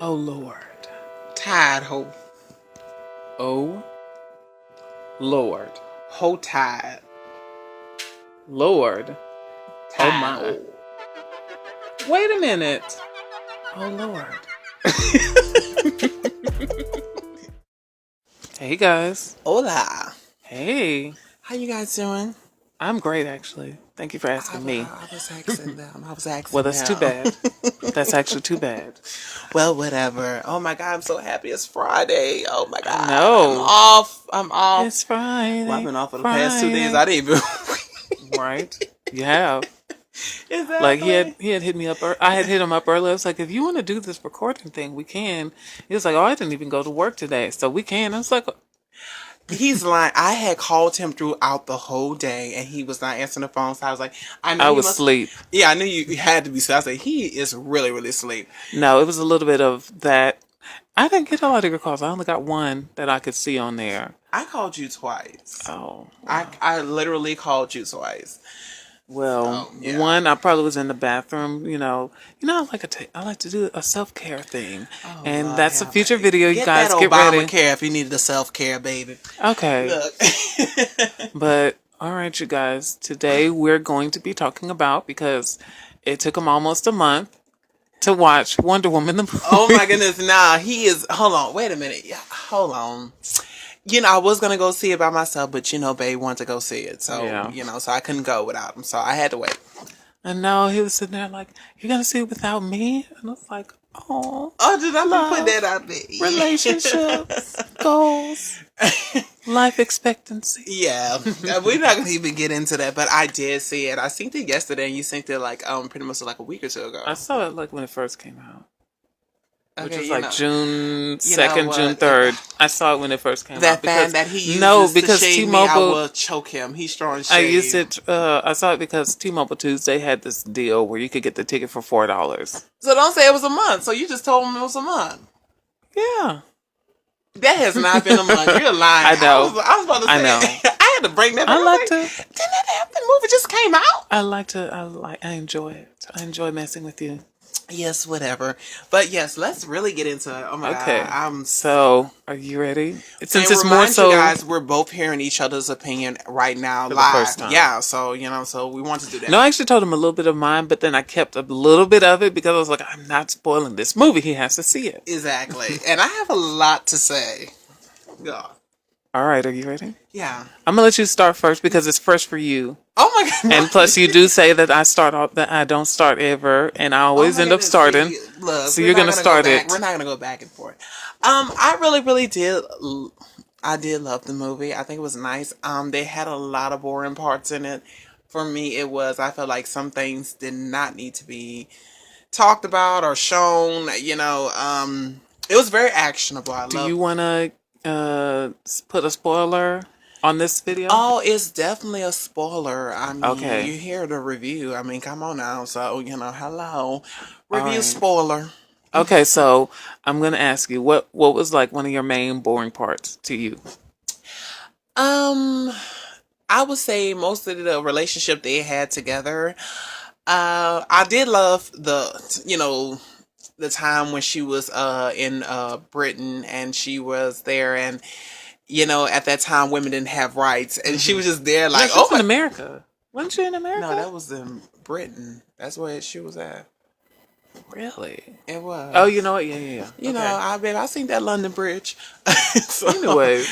Oh Lord. Tide ho. Oh Lord. Ho tide. Lord. Oh Tide my. ho. Wait a minute. Oh Lord. Hey guys. Hola. Hey. How you guys doing? I'm great actually. Thank you for asking me. I was asking them. I was asking Well, that's too them. bad. That's actually too bad. Well, whatever. Oh my God, I'm so happy it's Friday. Oh my I God, I'm know. off. I'm off. It's Friday. Well, I've been off for the past 2 days. Friday. I didn't even. Right. You have. Like Exactly. he had hit me up. I had hit him up earlier. I was like, if you want to do this recording thing, we can. He was like, oh, I didn't even go to work today, so we can. I was like, He's lying. I had called him throughout the whole day, and he was not answering the phone. So I was like, I know I he was must. asleep. Yeah, I knew you had to be. So I said, he is really, really asleep. No, it was a little bit of that. I didn't get a lot of your calls. I only got one that I could see on there. I called you twice. Oh, I literally called you twice. well, So yeah. one I probably was in the bathroom. I like to do a self care thing, Oh and Lord, that's a have future video. You get that guys get ready. Obamacare if you needed a self care, baby. Okay, Look. but all right, you guys. Today we're going to be talking about because it took them almost a month to watch Wonder Woman the Oh movie. my goodness! Nah, he is. Hold on, wait a minute. Yeah, hold on. I was gonna go see it by myself, but babe wanted to go see it, so Yeah. so I couldn't go without him, so I had to wait. And now he was sitting there like, "You're gonna see it without me?" And I was like, "Oh, Oh, did I put love, that out there? relationships, goals, life expectancy." Yeah, we're not gonna even get into that, but I did see it. I synced it yesterday, and you synced it like pretty much like a week or two ago. I saw it like when it first came out, which Okay, was like June you know 2nd, June what? 3rd. I saw it when it first came That out fan because that he uses no, to because shade me, I T-Mobile. will choke him. He's throwing I shade. used it. I saw it because T-Mobile Tuesday had this deal where you could get the ticket for $4. So don't say it was a month. So you just told him it was a month. Yeah, That has not been a month. You're lying. I know. I was about to say. I know. I had to bring that. Back. I I was like like, to. didn't that happen? The movie just came out. I enjoy it. I enjoy messing with you. Yes, whatever. But yes, let's really get into it. Oh my Okay. God, I'm So, are you ready? Since it's more remind so you guys, we're both hearing each other's opinion right now for the live. first time. Yeah, so so we want to do that. No, I actually told him a little bit of mine, but then I kept a little bit of it because I was like, I'm not spoiling this movie. He has to see it. Exactly. And I have a lot to say. God. All right, are you ready? Yeah. I'm gonna let you start first because it's fresh for you. Oh my God. And plus, you do say that I don't start ever, and I always end up starting. Look, So you're gonna start it. We're not gonna go back and forth. I really, really did. I did love the movie. I think it was nice. They had a lot of boring parts in it. For me, it was. I felt like some things did not need to be talked about or shown. It was very actionable. Do you want to put a spoiler on this video? Oh, it's definitely a spoiler. I mean, Okay. you hear the review. I mean, come on now. So, hello. Review right. spoiler. Okay, so I'm gonna ask you what was like one of your main boring parts to you? I would say most of the relationship they had together. I did love the time when she was in Britain and she was there, and at that time women didn't have rights, and she was just there like, No, she was in America. Wasn't she in America? No, that was in Britain. That's where she was at. Really? It was. Oh, you know what? Yeah. You know, I seen that London Bridge. So, Anyway.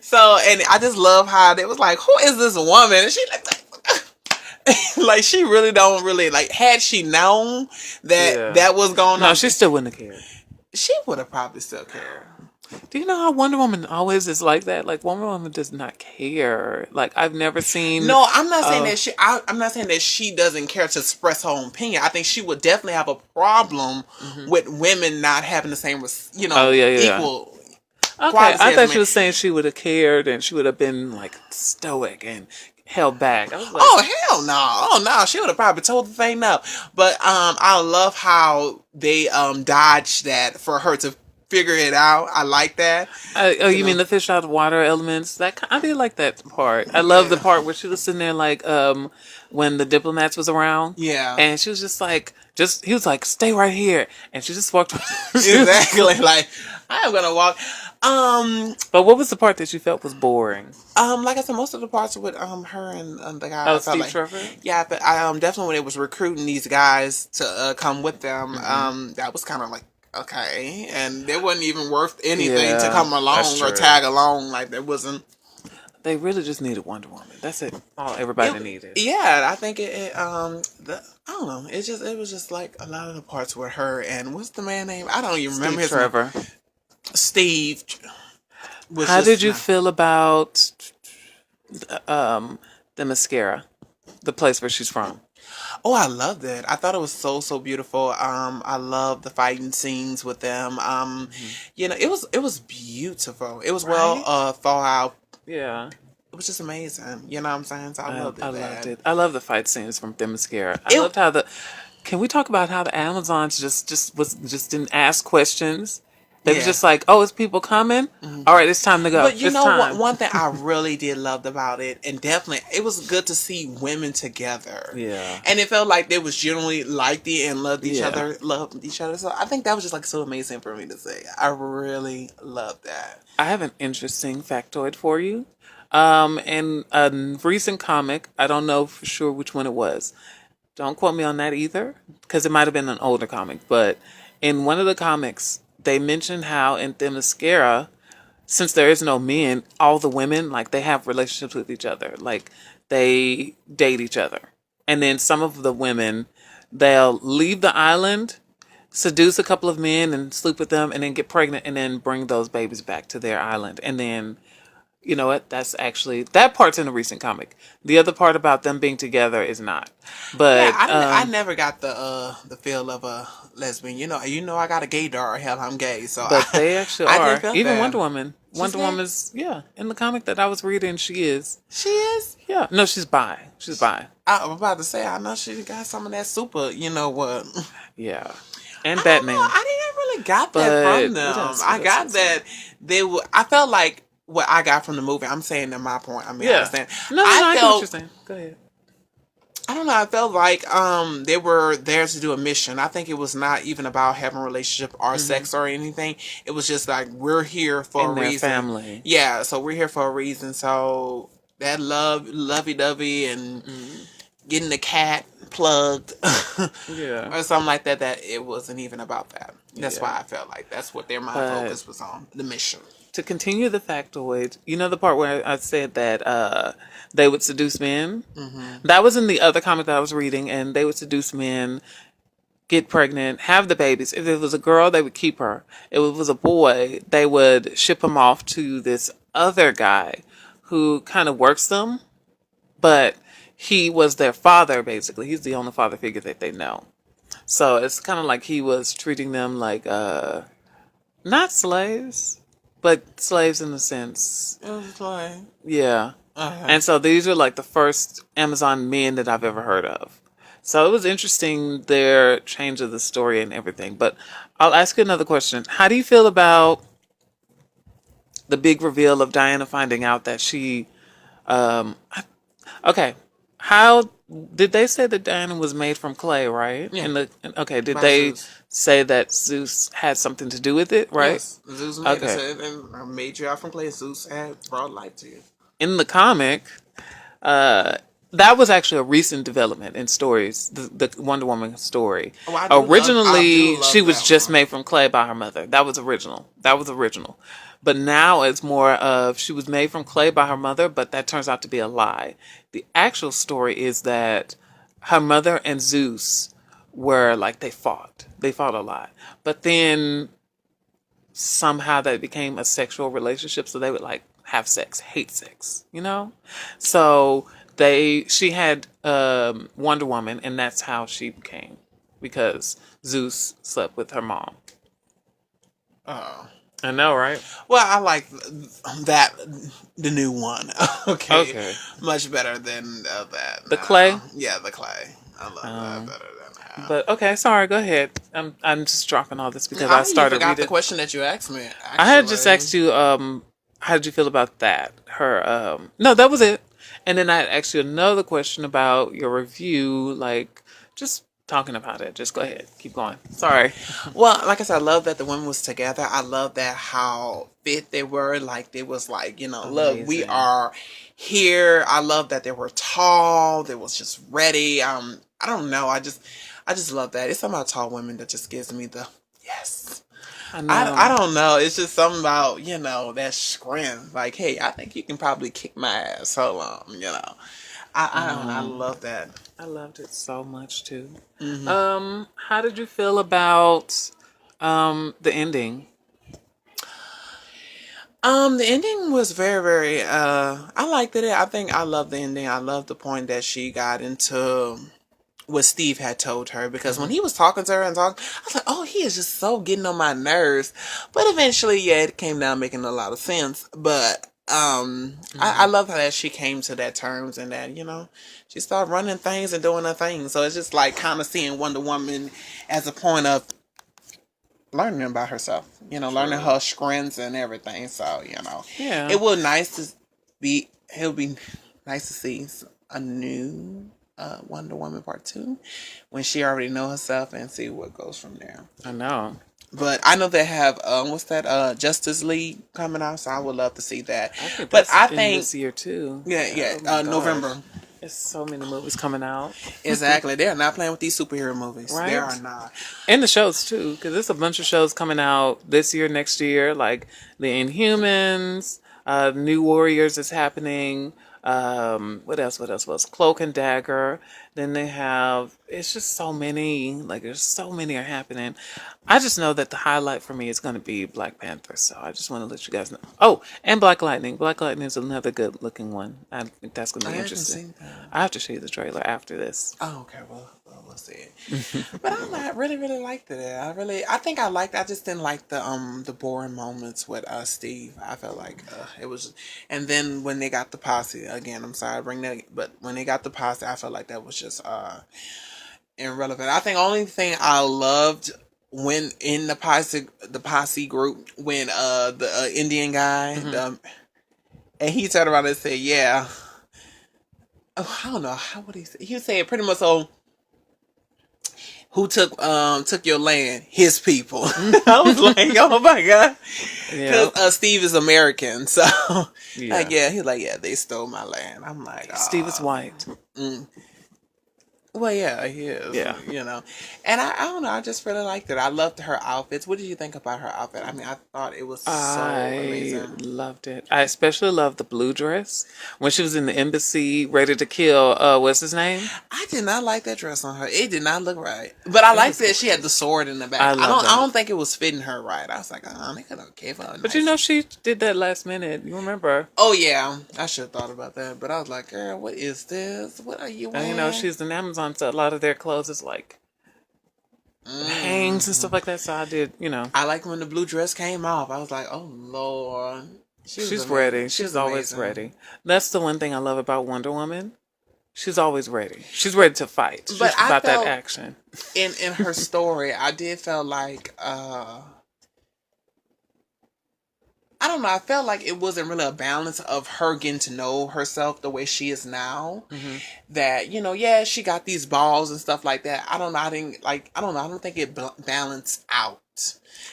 So, and I just love how they was like, who is this woman? And she like she really don't really like. Had she known that that was going on, no, she still wouldn't have cared. She would have probably still cared. Do you know how Wonder Woman always is like that? Like Wonder Woman does not care. Like I've never seen. No, I'm not saying that she. I'm not saying that she doesn't care to express her own opinion. I think she would definitely have a problem with women not having the same, equal. Okay, I thought she was saying she would have cared and she would have been like stoic and held back. I was like, oh hell no! Oh no! She would have probably told the thing no. But I love how they dodged that for her to figure it out. I like that. Oh, You you mean know. the fish out of water elements? I did like that part. I love the Yeah. part where she was sitting there like when the diplomats was around, Yeah. and she was just like, he was like, stay right here, and she just walked. Exactly. Like I am gonna walk. But what was the part that you felt was boring? Like I said, most of the parts with her and the guy, Oh, I felt Steve like, Trevor. yeah, but I definitely when it was recruiting these guys to come with them, that was kind of like okay, and it wasn't even worth anything to Yeah, come that's along or true. tag along. Like there wasn't. They really just needed Wonder Woman. That's it. All everybody needed. Yeah, I think I don't know. It was just like a lot of the parts with her and what's the man name? I don't even remember Steve his name. Trevor. Steve. Was How just did you not- feel about the mascara, the place where she's from? Oh, I loved it. I thought it was so beautiful. I love the fighting scenes with them. It was beautiful. It was well Right? thought out. Yeah. It was just amazing. You know what I'm saying? So I loved it. I man. loved it. I love the fight scenes from Themyscira. I It- loved how the. Can we talk about how the Amazons just didn't ask questions? They were Yeah. just like, "Oh, it's people coming. All right, it's time to go. But you it's know time." one thing I really did loved about it, and definitely it was good to see women together. Yeah. And it felt like they was generally liked it and loved each Yeah. other. So I think that was just like so amazing for me to say. I really loved that. I have an interesting factoid for you. In a recent comic, I don't know for sure which one it was. Don't quote me on that either, because it might have been an older comic. But in one of the comics, they mentioned how in Themyscira, since there is no men, all the women like they have relationships with each other, like they date each other, and then some of the women they'll leave the island, seduce a couple of men, and sleep with them, and then get pregnant, and then bring those babies back to their island, and then. You know what? That's actually that part's in a recent comic. The other part about them being together is not. But Yeah, I never got the feel of a lesbian. I got a gaydar. Hell, I'm gay. So but they actually I are. didn't feel Even that. Wonder Woman. Wonder gay? Woman's in the comic that I was reading. She is. She is. Yeah. No, she's bi. She's bi. I was about to say I know she got some of that super. You know what? Yeah. And I don't Batman. know. I didn't really got But that from what them. else? I What got else? that they were. I felt like what I got from the movie. I'm saying in my point. I mean, I Yeah. understand. No, I get what you're saying. Go ahead. I don't know. I felt like they were there to do a mission. I think it was not even about having a relationship or sex or anything. It was just like we're here for In a their reason. family. Yeah, so we're here for a reason. So that lovey dovey, and getting the cat plugged Yeah. or something like that. That it wasn't even about that. That's Yeah. why I felt like that's what their mind But- focus was on, the mission. To continue the factoid, you know the part where I said that they would seduce men? That was in the other comic that I was reading, and they would seduce men, get pregnant, have the babies. If it was a girl, they would keep her. If it was a boy, they would ship him off to this other guy who kind of works them, but he was their father, basically. He's the only father figure that they know. So it's kind of like he was treating them like, not slaves, but slaves in the sense, It was like, yeah. And so these are like the first Amazon men that I've ever heard of. So it was interesting their change of the story and everything. But I'll ask you another question. How do you feel about the big reveal of Diana finding out that she, okay, how did they say that Diana was made from clay, right? Yeah. Did By they Zeus. say that Zeus had something to do with it, right? yes, Zeus made Okay. it, and I made you out from clay. Zeus had brought life to you. In the comic, that was actually a recent development in stories, the Wonder Woman story. Oh, I do Originally, love she was that just one. made from clay by her mother. That was original. But now it's more of she was made from clay by her mother, but that turns out to be a lie. The actual story is that her mother and Zeus were like, they fought. They fought a lot. But then somehow that became a sexual relationship, so they would like have sex, hate sex, you know? So she had Wonder Woman, and that's how she became, because Zeus slept with her mom. Oh. I know, right? Well, I like that, the new one. Okay. Okay. Much better than that. The clay? Yeah, the clay. I love that better than But okay, sorry. Go ahead. I'm just dropping all this because I I even started forgot the reading. question that you asked me. I had just Actually, asked you, how did you feel about that? Her, no, that was it. And then I asked you another question about your review, like just talking about it. Just go ahead, keep going. Sorry. well, like I said, I love that the women was together. I love that how fit they were. Like they was like, look, we Amazing. are here. I love that they were tall. They was just ready. I don't know. I just love that. It's something about tall women that just gives me the yes. I I know. don't know. It's just something about, that strength. Like, hey, I think you can probably kick my ass. Hold on. I don't know. I love that. I loved it so much too. Hmm. How did you feel about the ending? The ending was very, very, I liked it. I think I love the ending. I love the point that she got into what Steve had told her because when Hmm. he was talking to her and talking, I was like, oh, he is just so getting on my nerves. But eventually, yeah, it came down making a lot of sense. But I Hmm. love how that she came to that terms and that she started running things and doing her thing. So it's just like kind of seeing Wonder Woman as a point of learning about herself. Learning True. her strengths and everything. So Yeah. it was nice to be. It'll be nice to see a new Wonder Woman Part 2 when she already know herself and see what goes from there. I know. But I know they have what's that Justice League coming out, so I would love to see that. I think But that's I in think this year too. yeah, Oh my yeah, gosh. November. There's so many movies coming out. Exactly. They are not playing with these superhero movies. They are Right? not. And the shows too, because there's a bunch of shows coming out this year, next year, like the Inhumans, New Warriors is happening. What else? What else? Was Cloak and Dagger? Then they have. It's just so many. Like there's so many are happening. I just know that the highlight for me is going to be Black Panther. So I just want to let you guys know. Oh, and Black Lightning. Black Lightning is another good looking one. I think that's going to I be haven't interesting. seen that. I have to show you the trailer after this. Oh, okay. Well, we'll see it. But I really, really liked it. I think I liked. I just didn't like the boring moments with Steve. I felt like it was, and then when they got the posse again. I'm sorry to bring that, but when they got the posse, I felt like that was just irrelevant. I think only thing I loved when in the posse group when the Indian guy Hmm. and he turned around and said, "Yeah." Oh, I don't know how would he say. He would say it pretty much so. Who took your land? His people. I was like, oh my god, Yeah. because Steve is American, so like Yeah. yeah, he's like yeah, they stole my land. I'm like Steve is white. mm. Well, yeah, he is, Yeah. and I don't know, I just really liked it. I loved her outfits. What did you think about her outfit? I mean, I thought it was so I amazing. loved it. I especially loved the blue dress when she was in the embassy ready to kill what's his name? I did not like that dress on her. It did not look right. But I It liked was that she had the gorgeous. sword in the back. I I love don't I that. don't think it was fitting her right. I was like, oh, they could have gave her a But you nice. know she did that last minute. You remember? Oh yeah, I should have thought about that. But I was like, girl, what is this? What are you And wearing? she's an Amazon, so a lot of their clothes is like hangs and Mm. stuff like that. So I did. I like when the blue dress came off. I was like, oh Lord. She was She's amazing. ready. She was She's always amazing. ready. That's the one thing I love about Wonder Woman. She's always ready. She's ready to fight. But She's I about that felt action. in her story, I did feel like I don't know. I felt like it wasn't really a balance of her getting to know herself the way she is now. Hmm. That yeah, she got these balls and stuff like that. I don't know. I didn't like. I don't know. I don't think it balanced out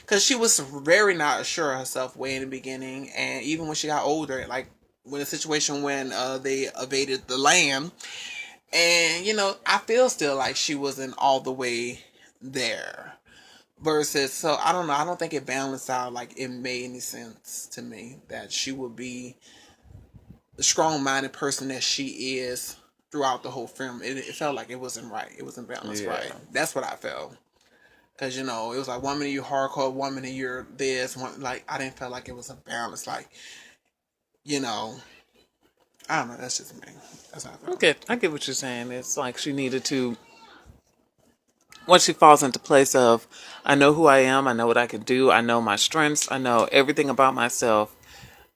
because she was very not sure of herself way in the beginning, and even when she got older, like when the situation when they evaded the land, and I feel still like she wasn't all the way there versus so I don't know, I don't think it balanced out like it made any sense to me that she would be the strong-minded person that she is throughout the whole film. It felt like it wasn't right, it wasn't balanced Yeah. right. That's what I felt because it was like 1 minute you hardcore, 1 minute you're this one, like I didn't feel like it was a balance, like you know I don't know, that's just me, that's how I felt. I get what you're saying. It's like she needed to once she falls into place of I know who I am, I know what I can do, I know my strengths, I know everything about myself.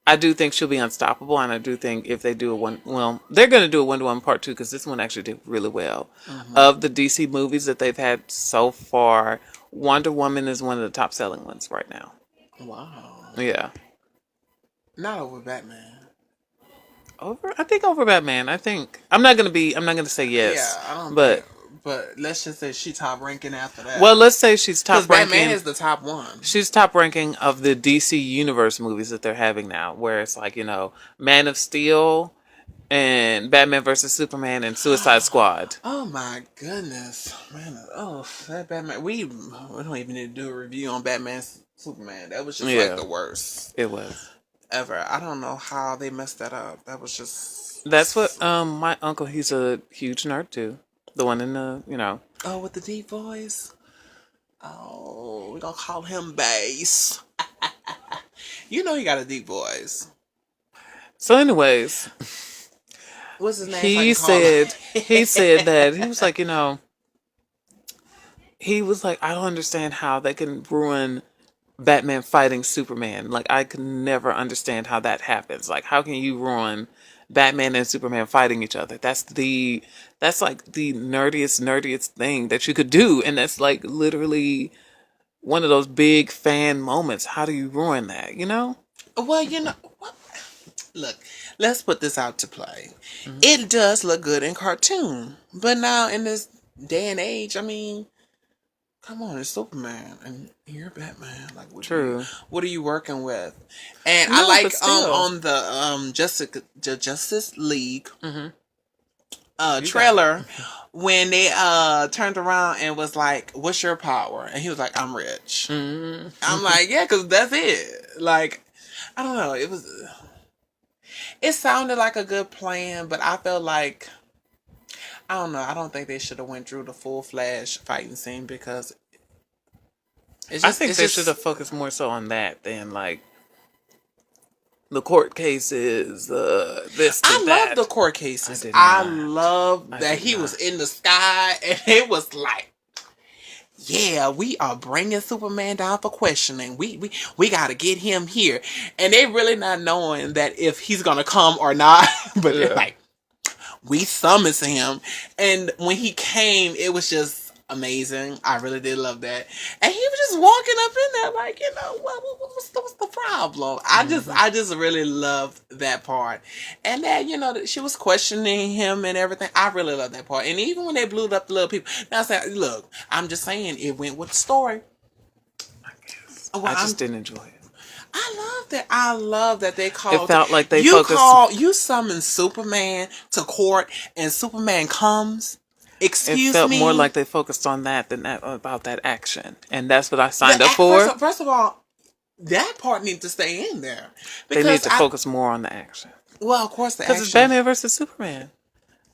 I do think she'll be unstoppable, and I do think if they do a one, well, they're going to do a Wonder Woman part two because this one actually did really well. Of the DC movies that they've had so far, Wonder Woman is one of the top selling ones right now. Wow. Yeah, Not over Batman. I think over Batman. I think I'm not gonna say Yeah, yes, I don't think. but But let's just say she top ranking after that. well, let's say she's Because top Batman ranking. is the top one. She's top ranking of the DC Universe movies that they're having now, where it's like, Man of Steel and Batman versus Superman and Suicide Squad. Oh my goodness, man! Oh, that Batman. We don't even need to do a review on Batman Superman. That was just Yeah. like the worst It was. ever. I don't know how they messed that up. That was just. That's what my uncle, he's a huge nerd too. The one in the. Oh, with the deep voice. Oh, we gonna call him Bass. You know he got a deep voice. So anyways, What's his name? he said that he was like, he was like, I don't understand how they can ruin Batman fighting Superman. Like, I can never understand how that happens. Like, how can you ruin Batman and Superman fighting each other? That's like the nerdiest thing that you could do. And that's like literally one of those big fan moments. How do you ruin that, Well, what? Look, let's put this out to play. It does look good in cartoon, but now in this day and age, I mean, come on, it's Superman and you're Batman. Like, True. What are you working with? And No, I like but still. on the Justice League You trailer when they turned around and was like, "What's your power?" And he was like, "I'm rich." I'm like, "Yeah, because that's it." Like, I don't know. It sounded like a good plan, but I felt like I don't know. I don't think they should have went through the full Flash fighting scene because I think they should have focused more so on that than like the court cases, this, I that. love the court cases. I I love I that did he not. was in the sky and it was like, yeah, we are bringing Superman down for questioning. We got to get him here, and they really not knowing that if he's gonna come or not. But Yeah. they're like, we summons him, and when he came, it was just amazing. I really did love that, and he was just walking up in there like, what's the problem? I just really loved that part, and that that she was questioning him and everything. I really love that part, and even when they blew up the little people. Now I said, look, I'm just saying it went with the story. I guess. Well, I just didn't enjoy it. I love that. I love that they called. It felt like they focused. You summon Superman to court, and Superman comes. Excuse It felt me. more like they focused on that than about that action, and that's what I signed up for. First of all, that part needs to stay in there They need to focus more on the action Well, of course, the because action. it's Batman versus Superman.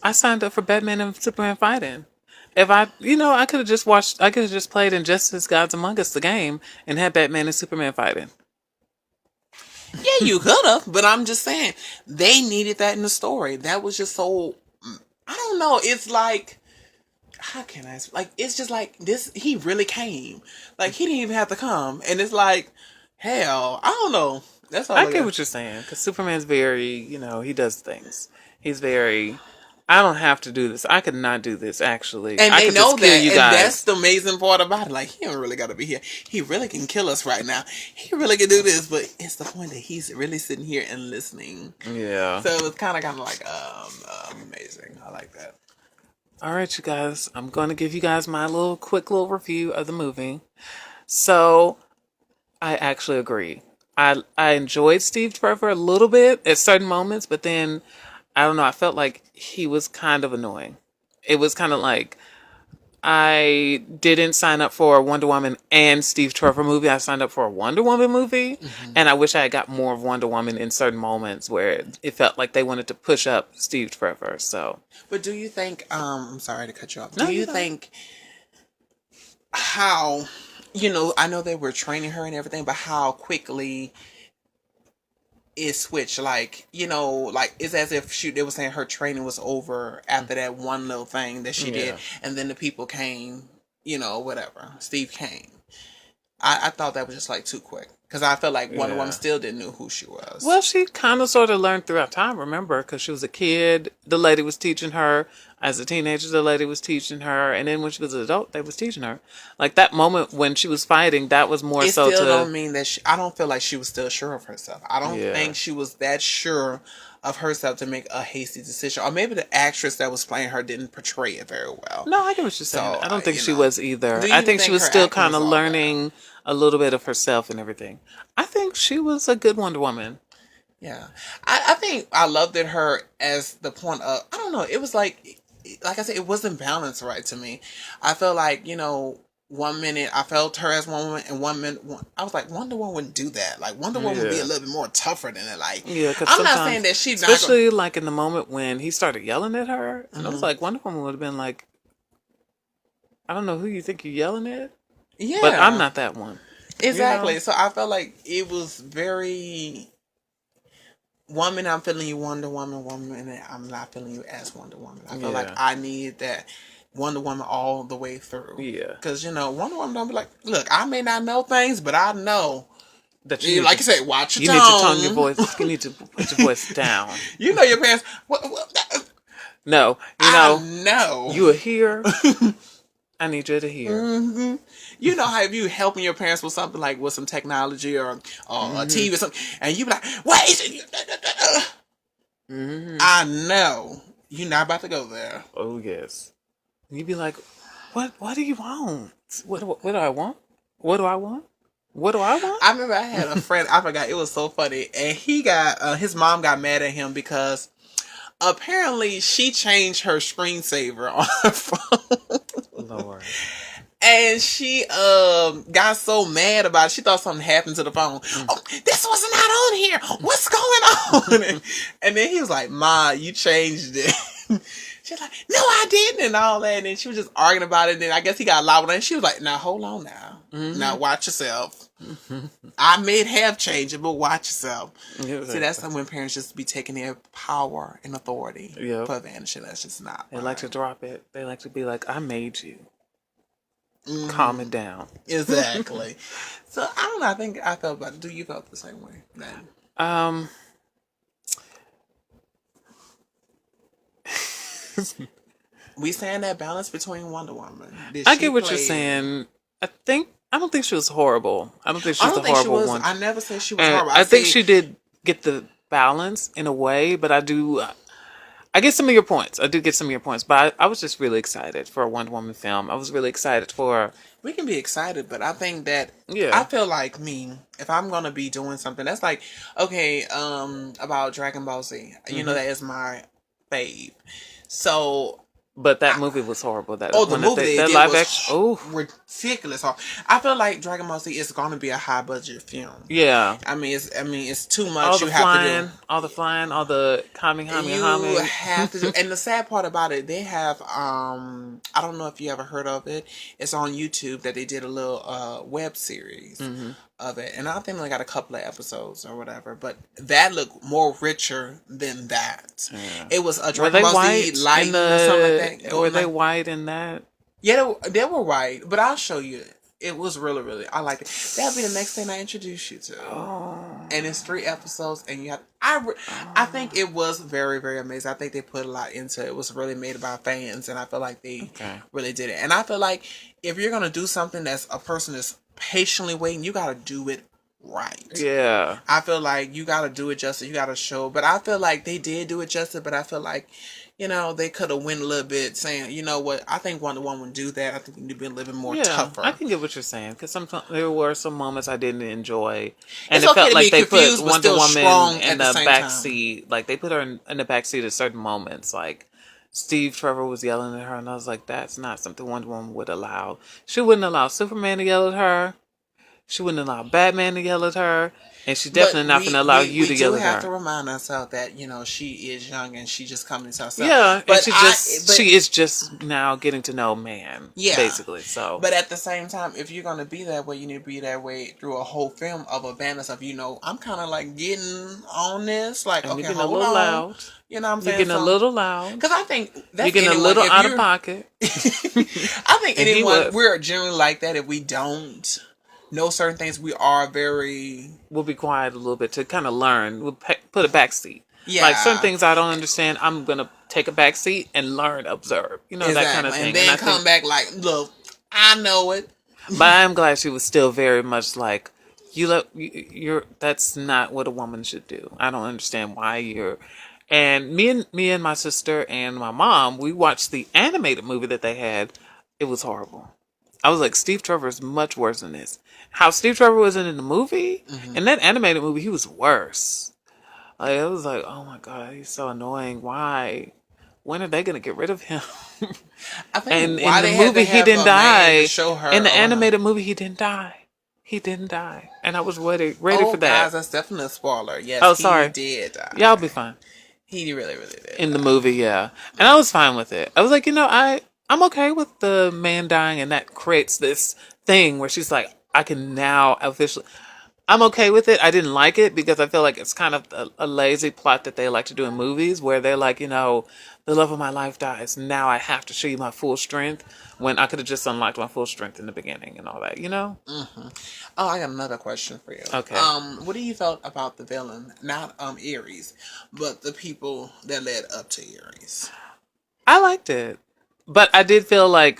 I signed up for Batman and Superman fighting. If I could have just watched. I could have just played Injustice: Gods Among Us, the game, and had Batman and Superman fighting. Yeah, you could have, but I'm just saying they needed that in the story. That was just so. I don't know. It's like, how can I? Like, it's just like this. He really came. Like, he didn't even have to come, and it's like, hell, I don't know. That's all I get what you're saying because Superman's very, he does things. He's very. I don't have to do this. I could not do this. Actually, And I they could know just kill that, you and guys. that's the amazing part about it. Like, he don't really got to be here. He really can kill us right now. He really can do this, but it's the point that he's really sitting here and listening. Yeah. So it's kind of like amazing. I like that. All right, you guys. I'm going to give you guys my quick little review of the movie. So, I actually agree. I enjoyed Steve Trevor a little bit at certain moments, but then I don't know. I felt like he was kind of annoying. It was kind of like I didn't sign up for a Wonder Woman and Steve Trevor movie. I signed up for a Wonder Woman movie, and I wish I had got more of Wonder Woman in certain moments where it felt like they wanted to push up Steve Trevor. So, But do you think? I'm sorry to cut you off. No, Do you you're not. think how? I know they were training her and everything, but how quickly it switched? Like, like it's as if they were saying her training was over after that one little thing that she did, Yeah. and then the people came. Whatever. Steve came. I thought that was just like too quick because I felt like Wonder Woman Yeah. still didn't know who she was. Well, she kind of sort of learned throughout time, remember, because she was a kid. The lady was teaching her. As a teenager, the lady was teaching her. And then when she was an adult, they was teaching her. Like that moment when she was fighting, that was more It so still to. don't mean that I don't feel like she was still sure of herself. I don't Yeah. think she was that sure of herself to make a hasty decision. Or maybe the actress that was playing her didn't portray it very well. No, I get what you're saying. So, I don't think you she know. was either. Do you I think she think was her still acting kind was of all that? learning a little bit of herself and everything. I think she was a good Wonder Woman. Yeah. I think I loved it her as the point of, I don't know, it was like I said, it wasn't balanced right to me. I felt like, 1 minute I felt her as one woman, and 1 minute I was like, Wonder Woman wouldn't do that. Like Wonder Woman would be a Yeah. little bit more tougher than it. Like, Yeah, because I'm not saying that she's not gonna, especially like in the moment when he started yelling at her, and I was like, Wonder Woman would have been like, I don't know who you think you're yelling at, yeah, but I'm not that one. exactly. You know? So I felt like it was very. 1 minute I'm feeling you Wonder Woman, 1 minute I'm not feeling you as Wonder Woman. I feel like Yeah. I need that Wonder Woman all the way through. Yeah. Because, Wonder Woman don't be like, look, I may not know things, but I know. That You, need like to- you say, watch your You tone. need to tone your voice. You need to put your voice down. You know your parents. No, I know. you are here. I need you to hear. Mm-hmm. You know how if you helping your parents with something like with some technology or a TV or something, and you be like, "What is it?" I know you're not about to go there. Oh yes. You'd be like, "What? What do you want? What do I want? What do I want? What do I want?" I remember I had a friend. I forgot. It was so funny, and he got his mom got mad at him because apparently she changed her screensaver on her phone. Lord. And she got so mad about it. She thought something happened to the phone. Oh, this was not on here. What's going on? And then he was like, Ma, you changed it. She's like, no, I didn't, and all that. And then she was just arguing about it. And then I guess he got loud with her. And she was like, now, hold on now. Now, watch yourself. I may have changed it, but watch yourself. Yeah, See, that's when parents just be taking their power and authority Yep. for advantage. And that's just not They right. like to drop it. They like to be like, "I made you. Calm it down." Exactly. So I don't know. I think I felt about it. Do you felt the same way? Then? We saying that balance between Wonder Woman. Did I she get what you're play- saying. I don't think she was horrible. I don't think she I was don't a think she horrible was. one. I never said she was And horrible. I think said- she did get the balance in a way, but I do. I get some of your points. I do get some of your points, but I was just really excited for a Wonder Woman film. I was really excited for. We can be excited, but I think that Yeah. I feel like me, if I'm gonna be doing something, that's like okay, about Dragon Ball Z. You know that is my fave. So But that movie was horrible. That the movie they that did live was action. Oh ridiculous. I feel like Dragon Ball Z is going to be a high budget film. yeah. I mean, it's too All much. the You have flying, to do. all the You have to do. And the sad part about it, they have I don't know if you ever heard of it. It's on YouTube that they did a little web series of it, and I think they only got a couple of episodes or whatever. But that looked more richer than that. Yeah. It was a Were Dragon they Ball white Z light in or something like that. Were they white in that? Yeah, they were white, but I'll show you. It was really, I liked it. That'll be the next thing I introduce you to. Oh. And it's 3 episodes, and you have. I think it was very, very amazing. I think they put a lot into it. It was really made by fans, and I feel like they really did it. And I feel like if you're gonna do something that's a person that's patiently waiting, you gotta do it right. Yeah. I feel like you gotta do it justice. You gotta show. But I feel like they did do it justice. But I feel like, they could have went a little bit saying, you know what, I think Wonder Woman would do that. I think you'd be a little bit more tougher. I can get what you're saying because sometimes there were some moments I didn't enjoy, and It's it okay felt to like be they confused, put but Wonder still strong Woman at in the the same back time. seat. Like they put her in the back seat at certain moments. Like Steve Trevor was yelling at her, and I was like, that's not something Wonder Woman would allow. She wouldn't allow Superman to yell at her. She wouldn't allow Batman to yell at her. And she's definitely not going to allow you to yell at her. We do have to remind ourselves that, she is young and she just coming to herself. Yeah, but she is just now getting to know man, basically. So, but at the same time, if you're gonna be that way, you need to be that way through a whole film of a balance of, I'm kind of like getting on this, like and okay, you're getting hold a little on. loud. You know what I'm saying? You're getting a little loud. Because I think that's you're getting a little out of pocket. I think And he anyone was. we're generally like that if we don't know certain things, we are very, We'll be quiet a little bit to kind of learn. We'll put a back seat. Like certain yeah, things I don't understand, I'm gonna take a back seat and learn, observe. That kind of exactly. And thing. And then I come think, back like, look, I know it. but I'm glad she was still very much like, you're. That's not what a woman should do. I don't understand why you're. And me and my sister and my mom, we watched the animated movie that they had. It was horrible. I was like, Steve Trevor is much worse than this. How Steve Trevor was in the movie, in that animated movie, he was worse. Like, I was like, oh my god, he's so annoying. Why? When are they gonna get rid of him? I think And in why the they had to movie, he have didn't a man to die. show her In the around. animated movie, he didn't die. He didn't die, and I was ready Oh, for guys, that. that's definitely a spoiler. Oh, Yes, he sorry. did die. Y'all be fine. He really, really did In the die. movie, yeah, and I was fine with it. I was like, I'm okay with the man dying, and that creates this thing where she's like, I can now officially. I'm okay with it. I didn't like it because I feel like it's kind of a lazy plot that they like to do in movies where they're like, the love of my life dies. Now I have to show you my full strength when I could have just unlocked my full strength in the beginning and all that. Oh, I got another question for you. Okay. What do you felt about the villain? Not Ares, but the people that led up to Ares. I liked it. But I did feel like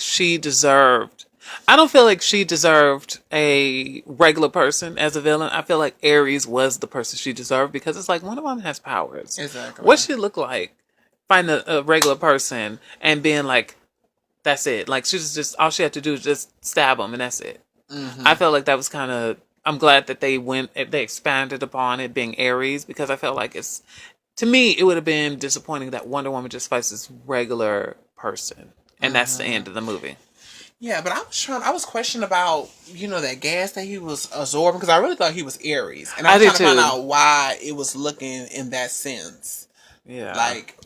I don't feel like she deserved a regular person as a villain. I feel like Ares was the person she deserved because it's like Wonder Woman has powers. Exactly. What she look like? Find a regular person and being like, that's it. Like she's just all she had to do is just stab him and that's it. I felt like that was kind of. I'm glad that they expanded upon it being Ares because I felt like to me it would have been disappointing that Wonder Woman just fights this regular person and that's the end of the movie. Yeah, but I was questioning about, that gas that he was absorbing because I really thought he was Ares. And I I was did trying to find too. out why it was looking in that sense. Yeah. Like,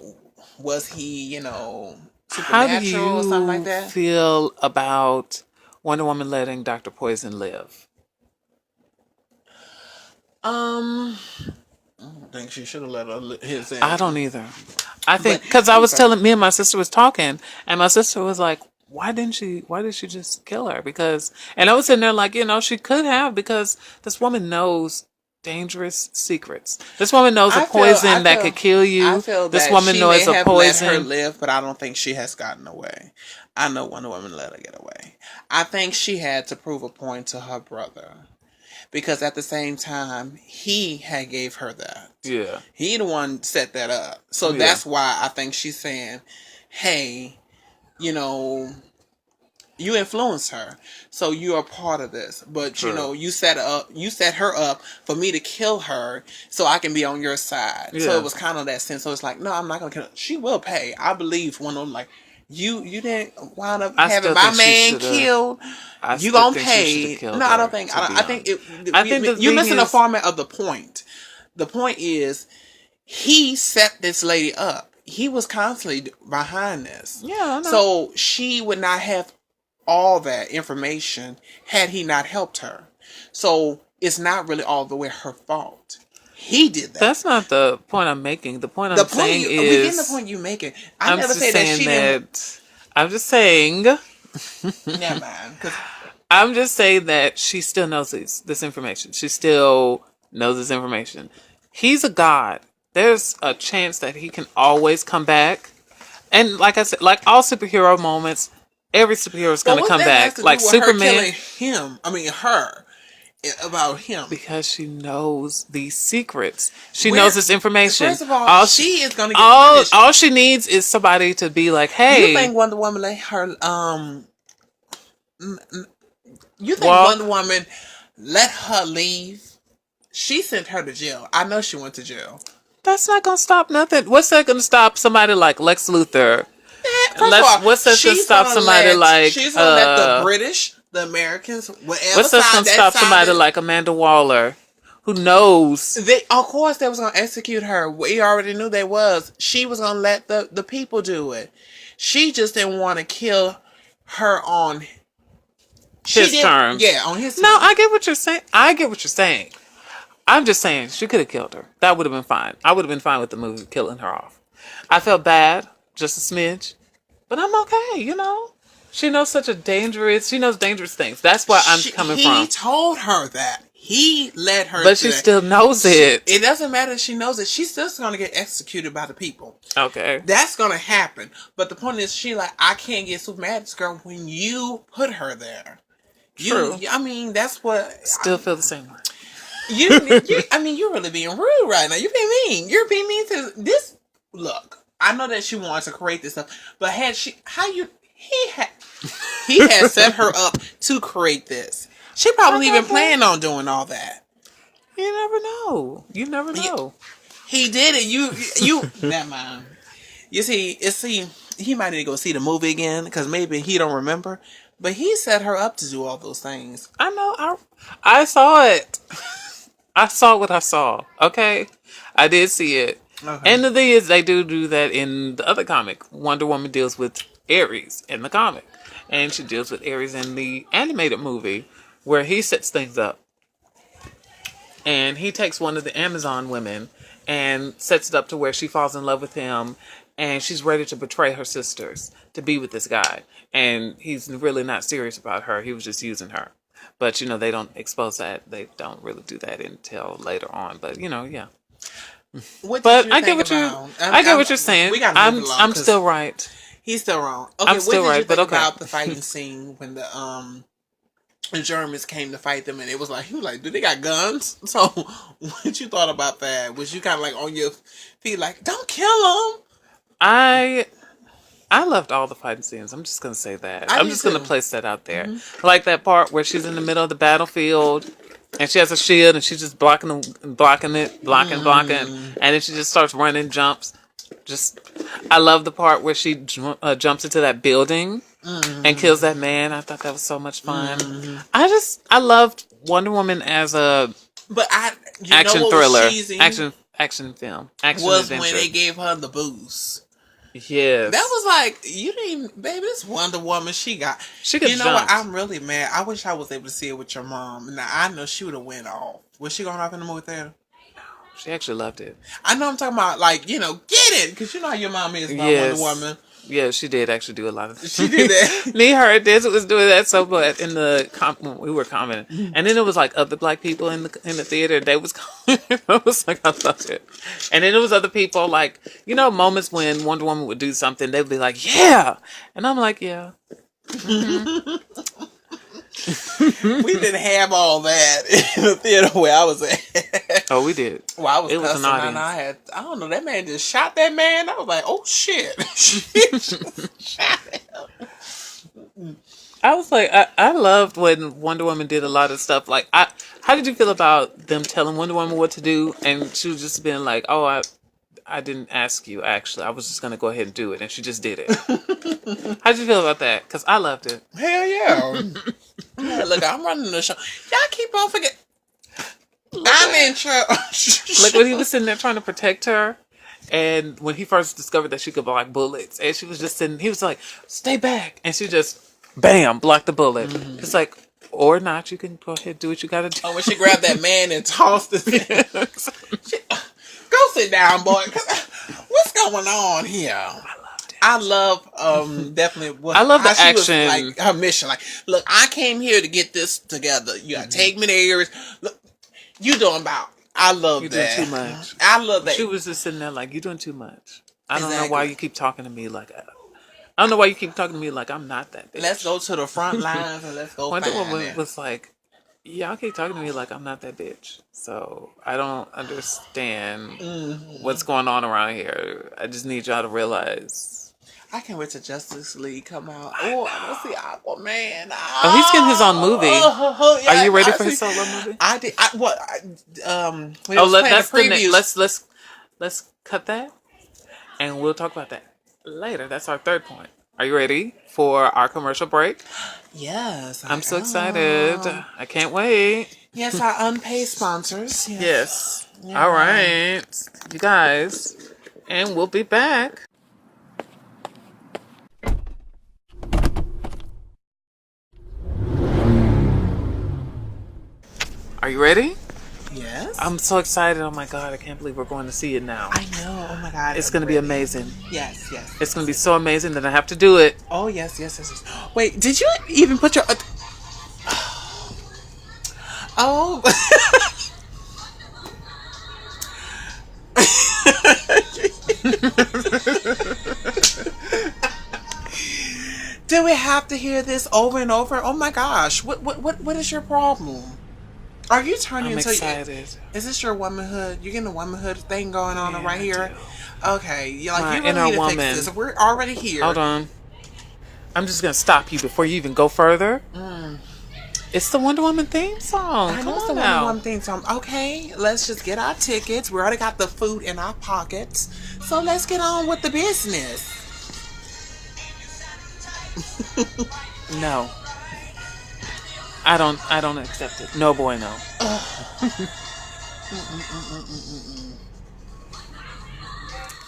was he, How do supernatural or something like you that? feel about Wonder Woman letting Dr. Poison live? Um, I don't think she should have let his in. I don't either. I think But because I was okay. telling me and my sister was talking, and my sister was like, "Why didn't she? Why did she just kill her?" And I was sitting there like, she could have because this woman knows dangerous secrets. This woman knows a poison that could kill I you. feel This that woman she may knows a have let her poison. live, but I don't think she has gotten away. I know Wonder Woman let her get away. I think she had to prove a point to her brother. Because at the same time, he had gave her that. Yeah, He the one set that up. So yeah, that's why I think she's saying, hey, you know, you influenced her. So you're a part of this. But true. you set her up for me to kill her so I can be on your side. So Yeah, it was kind of that sense. So it's like, no, I'm not gonna kill her. She will pay. I believe one of them like you didn't wind up I having still my think she man should have. killed. I You still gonna think she should pay? have killed No, I don't her. think. To be I think honest, I think the you're thing missing the is, format of the point. The point is, he set this lady up. He was constantly behind this. yeah, I know. So she would not have all that information had he not helped her. So it's not really all the way her fault. He did that. That's not the point I'm making. The point The I'm point saying we getting the is, point you making. I I'm never just said that saying she didn't. that. I'm just saying. Never mind. 'Cause I'm just saying that she still knows this information. She still knows this information. He's a god. There's a chance that he can always come back. And like I said, like all superhero moments, every superhero is But going to what come that has back. to do Like with her Superman, killing him? I mean, her about him. because she knows these secrets. She Where, knows this information. first of all, she is gonna get all punished. all she needs is somebody to be like, You "Hey, think Wonder Woman let her You think walk." Wonder Woman let her leave? She sent her to jail. I know she went to jail. That's not gonna stop nothing. What's that gonna stop somebody like Lex Luthor? First of all, What's that to stop somebody like she's gonna let the British, the Americans, whatever what's that side gonna that stop side somebody is, like Amanda Waller who knows? of course they was gonna execute her. We already knew they was. She was gonna let the people do it. She just didn't want to kill her on His terms. Yeah, on his No, terms. I get what you're saying. I get what you're saying. I'm just saying she could have killed her. That would have been fine. I would have been fine with the movie killing her off. I felt bad, just a smidge, but I'm okay, She knows she knows dangerous things. That's where I'm coming He from. told her that. He led her But to she that. still knows it. It doesn't matter if she knows it. She's still going to get executed by the people. Okay. That's going to happen. But the point is, she like, I can't get super mad at this girl when you put her there. True. I mean, that's what... Still feel the same way. I mean, you're really being rude right now. You're being mean. You're being mean to this. Look, I know that she wants to create this stuff, but he had set her up to create this. She probably even planned on doing all that. You never know. You never know. He did it. You never mind. You see, he might need to go see the movie again because maybe he don't remember. But he set her up to do all those things. I know. I saw it. I saw what I saw. Okay, I did see it. Okay. And the thing is, they do that in the other comic. Wonder Woman deals with Ares in the comic, and she deals with Ares in the animated movie, where he sets things up. And he takes one of the Amazon women and sets it up to where she falls in love with him, and she's ready to betray her sisters to be with this guy. And he's really not serious about her. He was just using her. But, they don't expose that. They don't really do that until later on. But, yeah. But I get what you're saying. I'm still right. He's still wrong. Okay, I'm still right, but okay. About the fighting scene when the Germans came to fight them, and it was like, he was like, do they got guns? So, what you thought about that? Was you kind of like on your feet, like, don't kill them? I loved all the fighting scenes. I'm just gonna say that. I'm just gonna place that out there. Mm-hmm. Like that part where she's in the middle of the battlefield, and she has a shield, and she's just blocking, and then she just starts running, jumps. I love the part where she jumps into that building and kills that man. I thought that was so much fun. I loved Wonder Woman as a action thriller, action film, action was adventure. When they gave her the boost. Yes. That was like, you didn't, baby, this Wonder Woman, she could jump. What, I'm really mad. I wish I was able to see it with your mom. Now, I know she would have went off. Was she going off in the movie theater? She actually loved it. I know I'm talking about, like, get it, because you know how your mom is about Wonder Woman. Yeah, she did actually do a lot of that. She did that. Me, her, Des was doing that so much in when we were commenting. And then it was like other black people in the theater. They was commenting. I was like, I loved it. And then it was other people like, moments when Wonder Woman would do something, they'd be like, yeah. And I'm like, yeah. We didn't have all that in the theater where I was at. Oh, we did. Well, I was cussing and I don't know, that man just shot that man. I was like, oh shit. Shot him. I was like, I loved when Wonder Woman did a lot of stuff. Like, how did you feel about them telling Wonder Woman what to do? And she was just being like, oh, I didn't ask you, actually. I was just going to go ahead and do it. And she just did it. How did you feel about that? Because I loved it. Hell yeah. Yeah, look, I'm running the show. Y'all keep on forgetting. I'm in charge. Like when he was sitting there trying to protect her. And when he first discovered that she could block bullets. And she was just sitting, he was like, stay back. And she just, bam, blocked the bullet. Mm-hmm. It's like, or not, you can go ahead and do what you got to do. Oh, when she grabbed that man and tossed it. Go sit down, boy. What's going on here? I love definitely what I love the action. Like her mission. Like, look, I came here to get this together. You gotta take me to areas. Look, you doing about. I love You're that. Doing too much. I love that. She was just sitting there like, you're doing too much. I don't know why you keep talking to me like that. I don't know why you keep talking to me like I'm not that bitch. Let's go to the front lines and let's go. Wonder Woman was like, y'all keep talking to me like I'm not that bitch. So I don't understand what's going on around here. I just need y'all to realize. I can't wait till Justice League come out. Oh, I want to see Aquaman. Oh, he's getting his own movie. Yeah, are you ready for his solo movie? I did. That's the next. Let's cut that, and we'll talk about that later. That's our third point. Are you ready for our commercial break? Yes. I'm so excited. I can't wait. Yes, our unpaid sponsors. Yes. Yeah. All right, you guys, and we'll be back. Are you ready? Yes. I'm so excited. Oh my God, I can't believe we're going to see it now. I know. Oh my God. It's I'm going to be ready. amazing. Yes, yes. It's going to be so amazing that I have to do it. Oh, yes, yes, yes, yes. Wait, did you even put your. Oh. Do we have to hear this over and over? Oh my gosh. What is your problem? Are you turning I'm into excited. Is this your womanhood? You getting a womanhood thing going on Yeah, right I here? do. Okay. You like My you really inner need to woman. fix this. We're already here. Hold on. I'm just going to stop you before you even go further. It's the Wonder Woman theme song. I Come know it's on the now. one thing. So okay, let's just get our tickets. We already got the food in our pockets, so let's get on with the business. No. I don't accept it. No boy, no.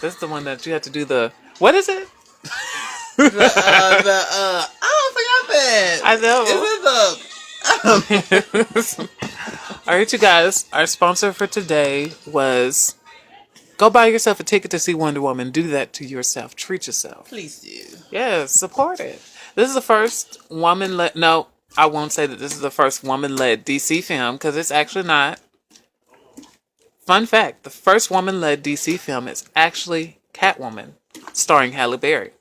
This is the one that you have to do the what is it? I forgot that. I know. Is it All right, you guys. Our sponsor for today was go buy yourself a ticket to see Wonder Woman. Do that to yourself. Treat yourself. Please do. Yes, support it. This is the first woman-led. No, I won't say that this is the first woman-led DC film because it's actually not. Fun fact: the first woman-led DC film is actually Catwoman, starring Halle Berry.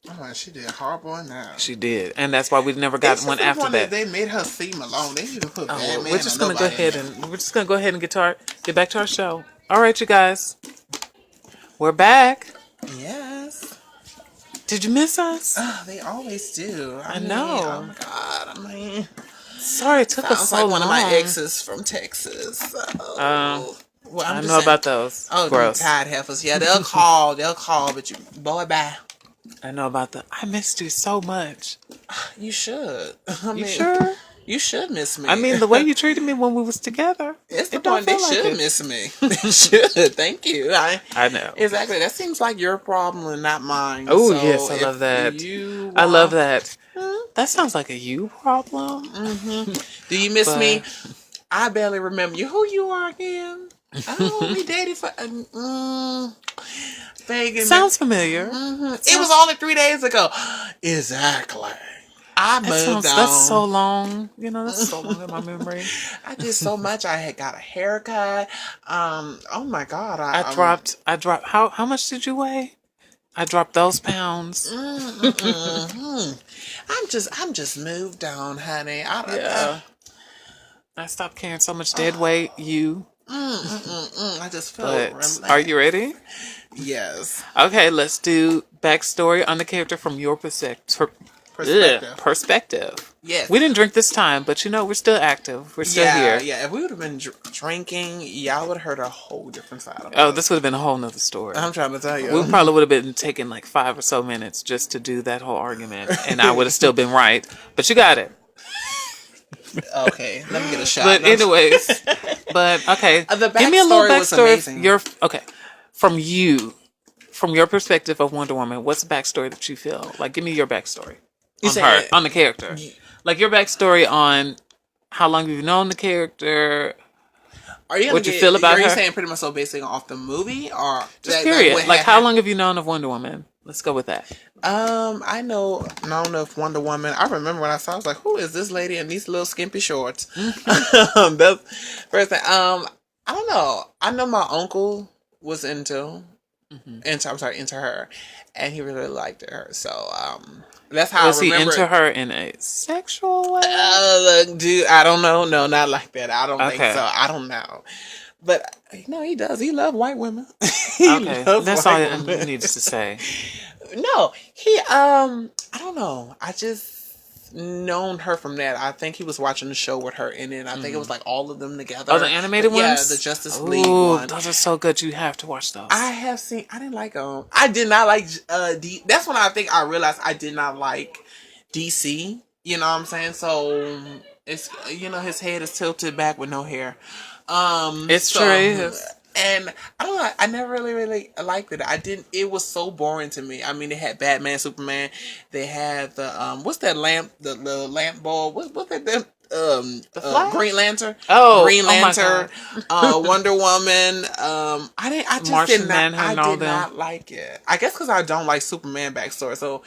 Oh, she did horrible in that. She did, and that's why we never got It's one just the after one that. They made her seem alone. They need to put Oh, Batman. we're just or gonna go nobody ahead in there. and we're just gonna go ahead and get back to our show. All right, you guys, we're back. Yes. Did you miss us? They always do. I mean, know. Oh my God. I mean, Sorry, it took us sounds so like long. one of my exes from Texas. Well, I'm I just know saying- about those. Oh, them Gross. tired heifers. Yeah, they'll call. They'll call, but you, boy, bye. I know about the. I missed you so much. You should. I You mean, sure? You should miss me. I mean, the way you treated me when we was together. it's the it don't point. They feel like should it. miss me. They should. Thank you. I know. Exactly. That seems like your problem and not mine. Oh So yes, I if love that. You I love want- that. That sounds like a you problem. Do you miss But- me? I barely remember you. Who you are again? Oh, we dated for Vegas. Sounds familiar. It was only 3 days ago. Exactly. I moved on. That's so long. You know, that's so long in my memory. I did so much. I had got a haircut. Oh my God. I dropped. How much did you weigh? I dropped those pounds. I'm just moved on, honey. I stopped carrying so much dead weight. I just feel But relaxed. are you ready? Yes. Okay, let's do backstory on the character from your perspective. Yes. We didn't drink this time, but you know we're still active. We're still here. Yeah. If we would have been drinking, y'all would have heard a whole different side of it. Oh, this would have been a whole nother story. I'm trying to tell you. We probably would have been taking like 5 or so minutes just to do that whole argument, and I would have still been right. But you got it. Okay, let me get a shot. But No, anyways, okay, The give me a little backstory was backstory. amazing. From your perspective of Wonder Woman, what's the backstory that you feel like? Give me your backstory You on said- her, on the character, like your backstory on how long you've known the character. Are you what you feel about Are you her? saying pretty much so basing off the movie or Just period. Like how long have you known of Wonder Woman? Let's go with that. I know known of Wonder Woman. I remember when I saw. I was like, "Who is this lady in these little skimpy shorts?" That's first thing. I don't know. I know my uncle was into her, and he really liked her. So that's how Was I he remember. into her in a sexual way? Look, dude, I don't know. No, not like that. I don't think Okay. so. I don't know. But no, he does. He loves white women. Okay, loves that's all white it women. needs to say. No, he I don't know. I just known her from that. I think he was watching the show with her in it. I think it was like all of them together. Oh, the animated ones? Yeah, the Justice League Ooh, one. those are so good. You have to watch those. I have seen. I didn't like I did not like That's when I think I realized I did not like DC. You know what I'm saying? So it's his head is tilted back with no hair. It's true, it is. And I don't know. I never really liked it. I didn't. It was so boring to me. I mean, they had Batman, Superman. They had the what's that lamp? The lamp ball. What's that? Green Flash? Lantern, Oh, Green oh my Lantern, God. Wonder Woman. I just Martian did not. Manhunter I and all did them. not like it. I guess because I don't like Superman backstory. So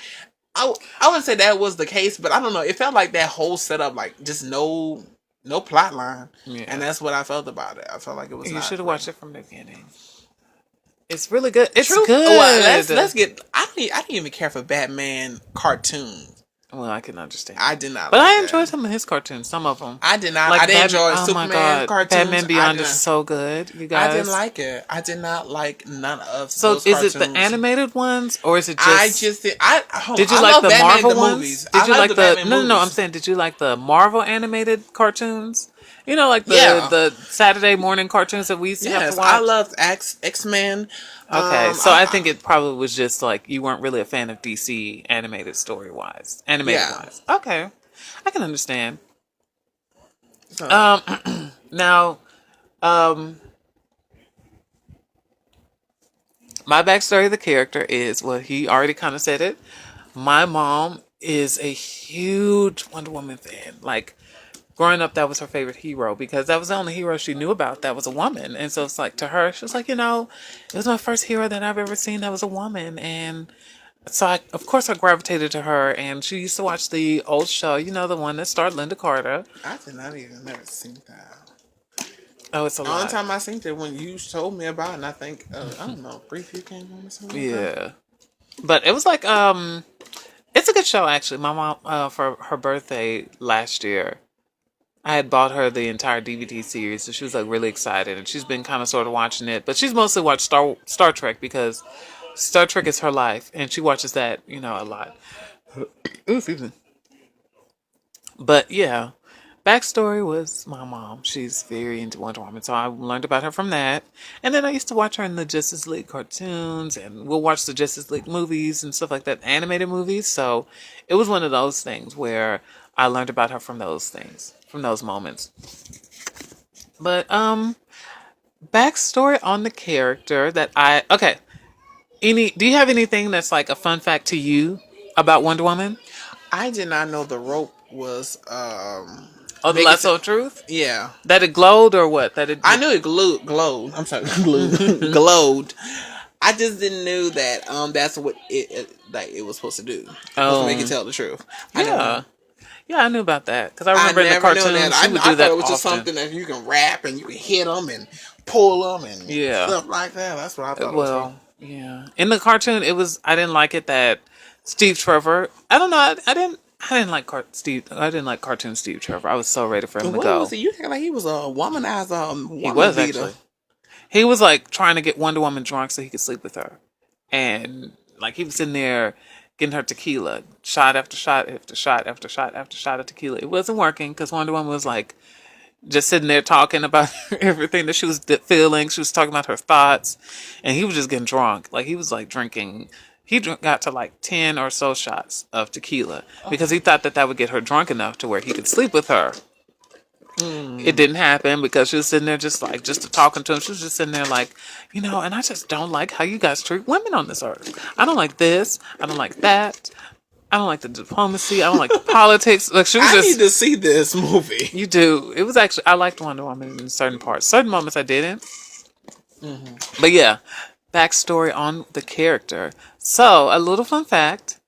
I wouldn't say that was the case, but I don't know. It felt like that whole setup, like just no plot line, and Yeah. that's what I felt about it. I felt like it was You should not have great. watched it from the beginning. It's really good. It's Truth. Well, good. let's get. I didn't even care for Batman cartoons. Well, I can understand I that. did not But like I that. enjoyed some of his cartoons, some of them. I did not. I Like didn't Batman. enjoy Oh my Superman God. cartoons. Batman Beyond is so good, you I didn't guys. like it. I did not like none of So those is it the cartoons. animated ones or is it I just. just Did you I like love the Batman Marvel the ones? movies. Did I you love like the the Batman no no no? I'm movies. saying, did you like the Marvel animated cartoons? You know, like Yeah. the Saturday morning cartoons that we used to have Yes, to I watch. loved X Men. Okay, so I think it probably was just like you weren't really a fan of DC animated story wise, animated Yeah. wise. Okay, I can understand. So, Now, my backstory of the character is, well, he already kind of said it. My mom is a huge Wonder Woman fan. Like, growing up, that was her favorite hero because that was the only hero she knew about that was a woman. And so it's like, to her, she was like, it was my first hero that I've ever seen that was a woman. And so of course, I gravitated to her. And she used to watch the old show, the one that starred Linda Carter. I did not even never seen that. Oh, it's a The only lot. time I seen it when you told me about it, and I think I don't know, preview came on or something. Like that. Yeah. But it was like, it's a good show actually. My mom, for her birthday last year, I had bought her the entire DVD series, so she was like really excited, and she's been kind of sort of watching it. But she's mostly watched Star Trek because Star Trek is her life, and she watches that a lot. Ooh, excuse me. But yeah, backstory was my mom. She's very into Wonder Woman, so I learned about her from that. And then I used to watch her in the Justice League cartoons, and we'll watch the Justice League movies and stuff like that, animated movies. So it was one of those things where I learned about her from those things, from those moments. But backstory on the character that do you have anything that's like a fun fact to you about Wonder Woman? I did not know the rope was Oh, the lasso of truth? Yeah, That it glowed or what? That it I knew it glowed. I'm sorry, glowed. I just didn't know that that's what it was supposed to do. Supposed to make it tell the truth. I didn't Yeah. know. Yeah, I knew about that because I remember in the never knew cartoon that. she would I do that thought it was just often. something that you can wrap and you can hit them and pull them and Yeah. stuff like that. That's what I thought. It was Well, yeah. In the cartoon, I didn't like it that Steve Trevor. I don't know. I didn't like Steve. I didn't like cartoon Steve Trevor. I was so ready for him to what go. was he? You think like he was a womanizer? He was actually. He was like trying to get Wonder Woman drunk so he could sleep with her, and like he was in there getting her tequila, shot after shot after shot after shot after shot of tequila. It wasn't working because Wonder Woman was like just sitting there talking about everything that she was feeling. She was talking about her thoughts, and he was just getting drunk. Like he was like drinking. Got to like 10 or so shots of tequila because he thought that would get her drunk enough to where he could sleep with her. It didn't happen because she was sitting there just talking to him. She was just sitting there like, and I just don't like how you guys treat women on this earth. I don't like this. I don't like that. I don't like the diplomacy. I don't like the politics. Like she was I just. need to see this movie. You do. It was actually, I liked Wonder Woman in certain parts. Certain moments I didn't. But yeah, backstory on the character. So, a little fun fact.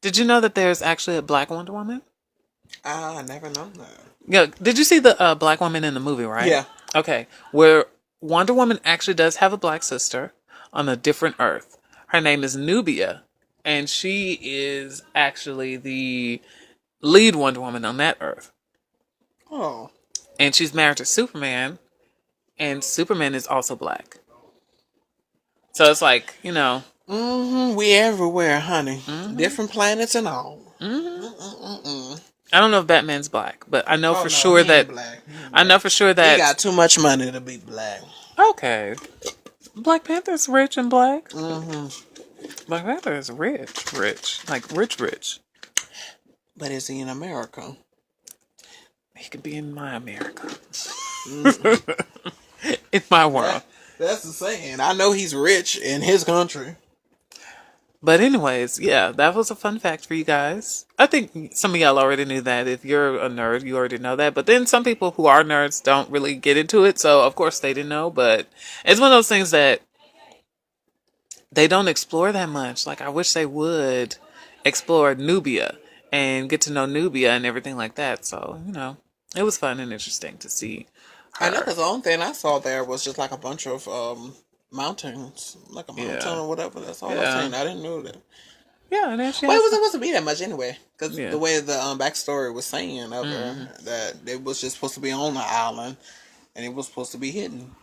Did you know that there's actually a black Wonder Woman? I never known that. Yeah. Did you see the black woman in the movie, right? Yeah. Okay. Where Wonder Woman actually does have a black sister on a different Earth. Her name is Nubia. And she is actually the lead Wonder Woman on that Earth. Oh. And she's married to Superman. And Superman is also black. So it's like, We everywhere, honey. Different planets and all. I don't know if Batman's black, but I know Oh, for no, sure he ain't that black. I know for sure He that got too much money to be black. okay, Black Panther's rich and black. Black Panther is rich, like rich. But is he in America? He could be in my America, in my world. That's the saying. I know he's rich in his country. But anyways, yeah, that was a fun fact for you guys. I think some of y'all already knew that. If you're a nerd, you already know that. But then some people who are nerds don't really get into it, so of course they didn't know. But it's one of those things that they don't explore that much. Like I wish they would explore Nubia and get to know Nubia and everything like that. So, it was fun and interesting to see I know her. because the only thing I saw there was just like a bunch of mountains, like a mountain Yeah. or whatever. That's all I Yeah. seen. I didn't know that. Yeah, and then she Well, it has wasn't supposed to be that much anyway, because yeah. the way the backstory was saying of her that it was just supposed to be on the island, and it was supposed to be hidden.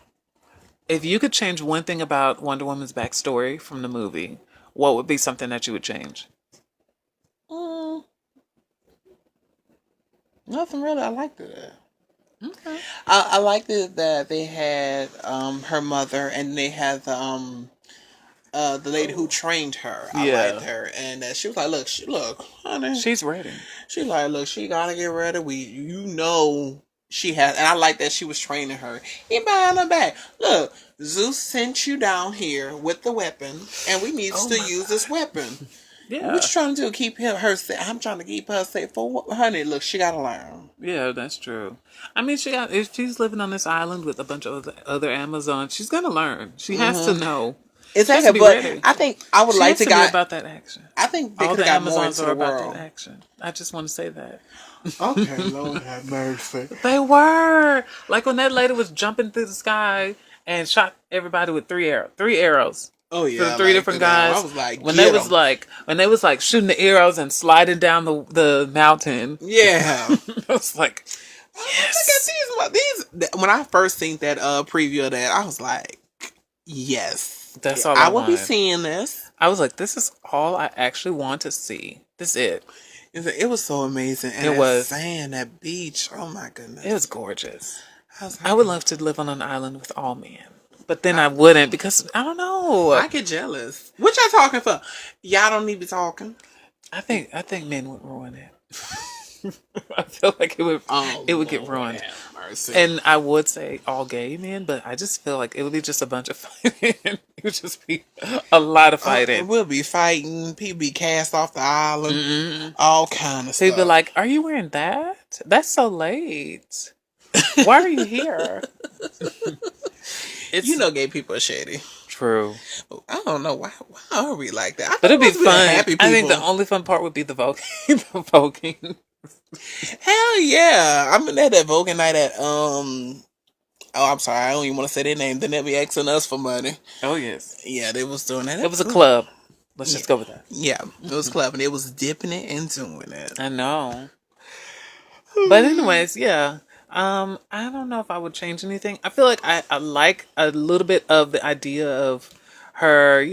If you could change one thing about Wonder Woman's backstory from the movie, what would be something that you would change? Mm, nothing really. I liked it. Okay. I liked it that they had her mother and they had the lady who trained her. I liked Yeah. her, and she was like, "Look, look, honey." She's ready. She like, "Look, she gotta get ready. She has." And I like that she was training her. He behind her back. Look, Zeus sent you down here with the weapon, and we need Oh to my use this weapon. Yeah. What you trying to do? Keep her safe. I'm trying to keep her safe. For what, honey? Look, she gotta learn. Yeah, that's true. I mean, if she's living on this island with a bunch of other Amazons, she's gonna learn. She has to know. She has to Exactly, be but ready. I think I would She like has to to be got. about that action. I think they All could the have got more Amazons into are the about world. that action. I just want to say that. Okay, Lord have mercy. They were like when that lady was jumping through the sky and shot everybody with three arrows. Oh For yeah, the three like different that. guys. I was like, when get they was 'em. like when they was like shooting the arrows and sliding down the mountain. Yeah. I was like, Look yes. at these. When I first seen that preview of that, I was like, yes, That's all I I will be wanted. seeing this. I was like, this is all I actually want to see. This is it. It was so amazing, and It that was. sand, that beach. Oh my goodness, It was gorgeous. I was I like, would love to live on an island with all men. But then I wouldn't because I don't know. I get jealous. What y'all talking for? Y'all don't need to be talking. I think men would ruin it. I feel like it would Oh, it would get Lord ruined. have mercy. And I would say all gay men, but I just feel like it would be just a bunch of fighting. It would just be a lot of fighting. We'll be fighting. People be cast off the island. All kind of stuff. They'd be like, "Are you wearing that? That's so late. Why are you here?" It's you know, gay people are shady. true, I don't know why. Why are we like that? I but it'd be thought we were fun. happy I think the people. only fun part would be the voguing. The voguing. Hell yeah! I mean, they had that Vogue night at Oh, I'm sorry. I don't even want to say their name. Then they'll be asking us for money. Oh yes, Yeah, they was doing that. it was a club. Let's just go with that. Yeah, it was club, and it was dipping it and doing it. I know. But anyways, yeah. I don't know if I would change anything. I feel like I like a little bit of the idea of her,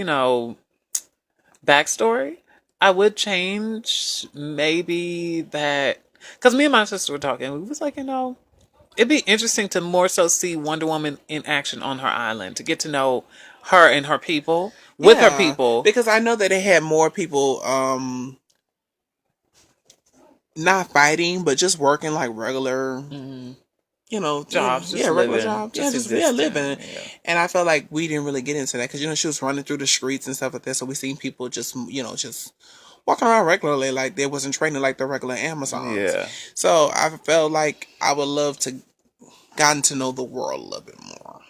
backstory. I would change maybe that because me and my sister were talking. We was like, it'd be interesting to more so see Wonder Woman in action on her island to get to know her and her people with her Yeah, people. because I know that they had more people not fighting, but just working like regular, Jobs, just yeah, regular living, jobs, just just existing, living. yeah. And I felt like we didn't really get into that because she was running through the streets and stuff like that. So we seen people just just walking around regularly like they wasn't training like the regular Amazons. Yeah. So I felt like I would love to gotten to know the world a little bit more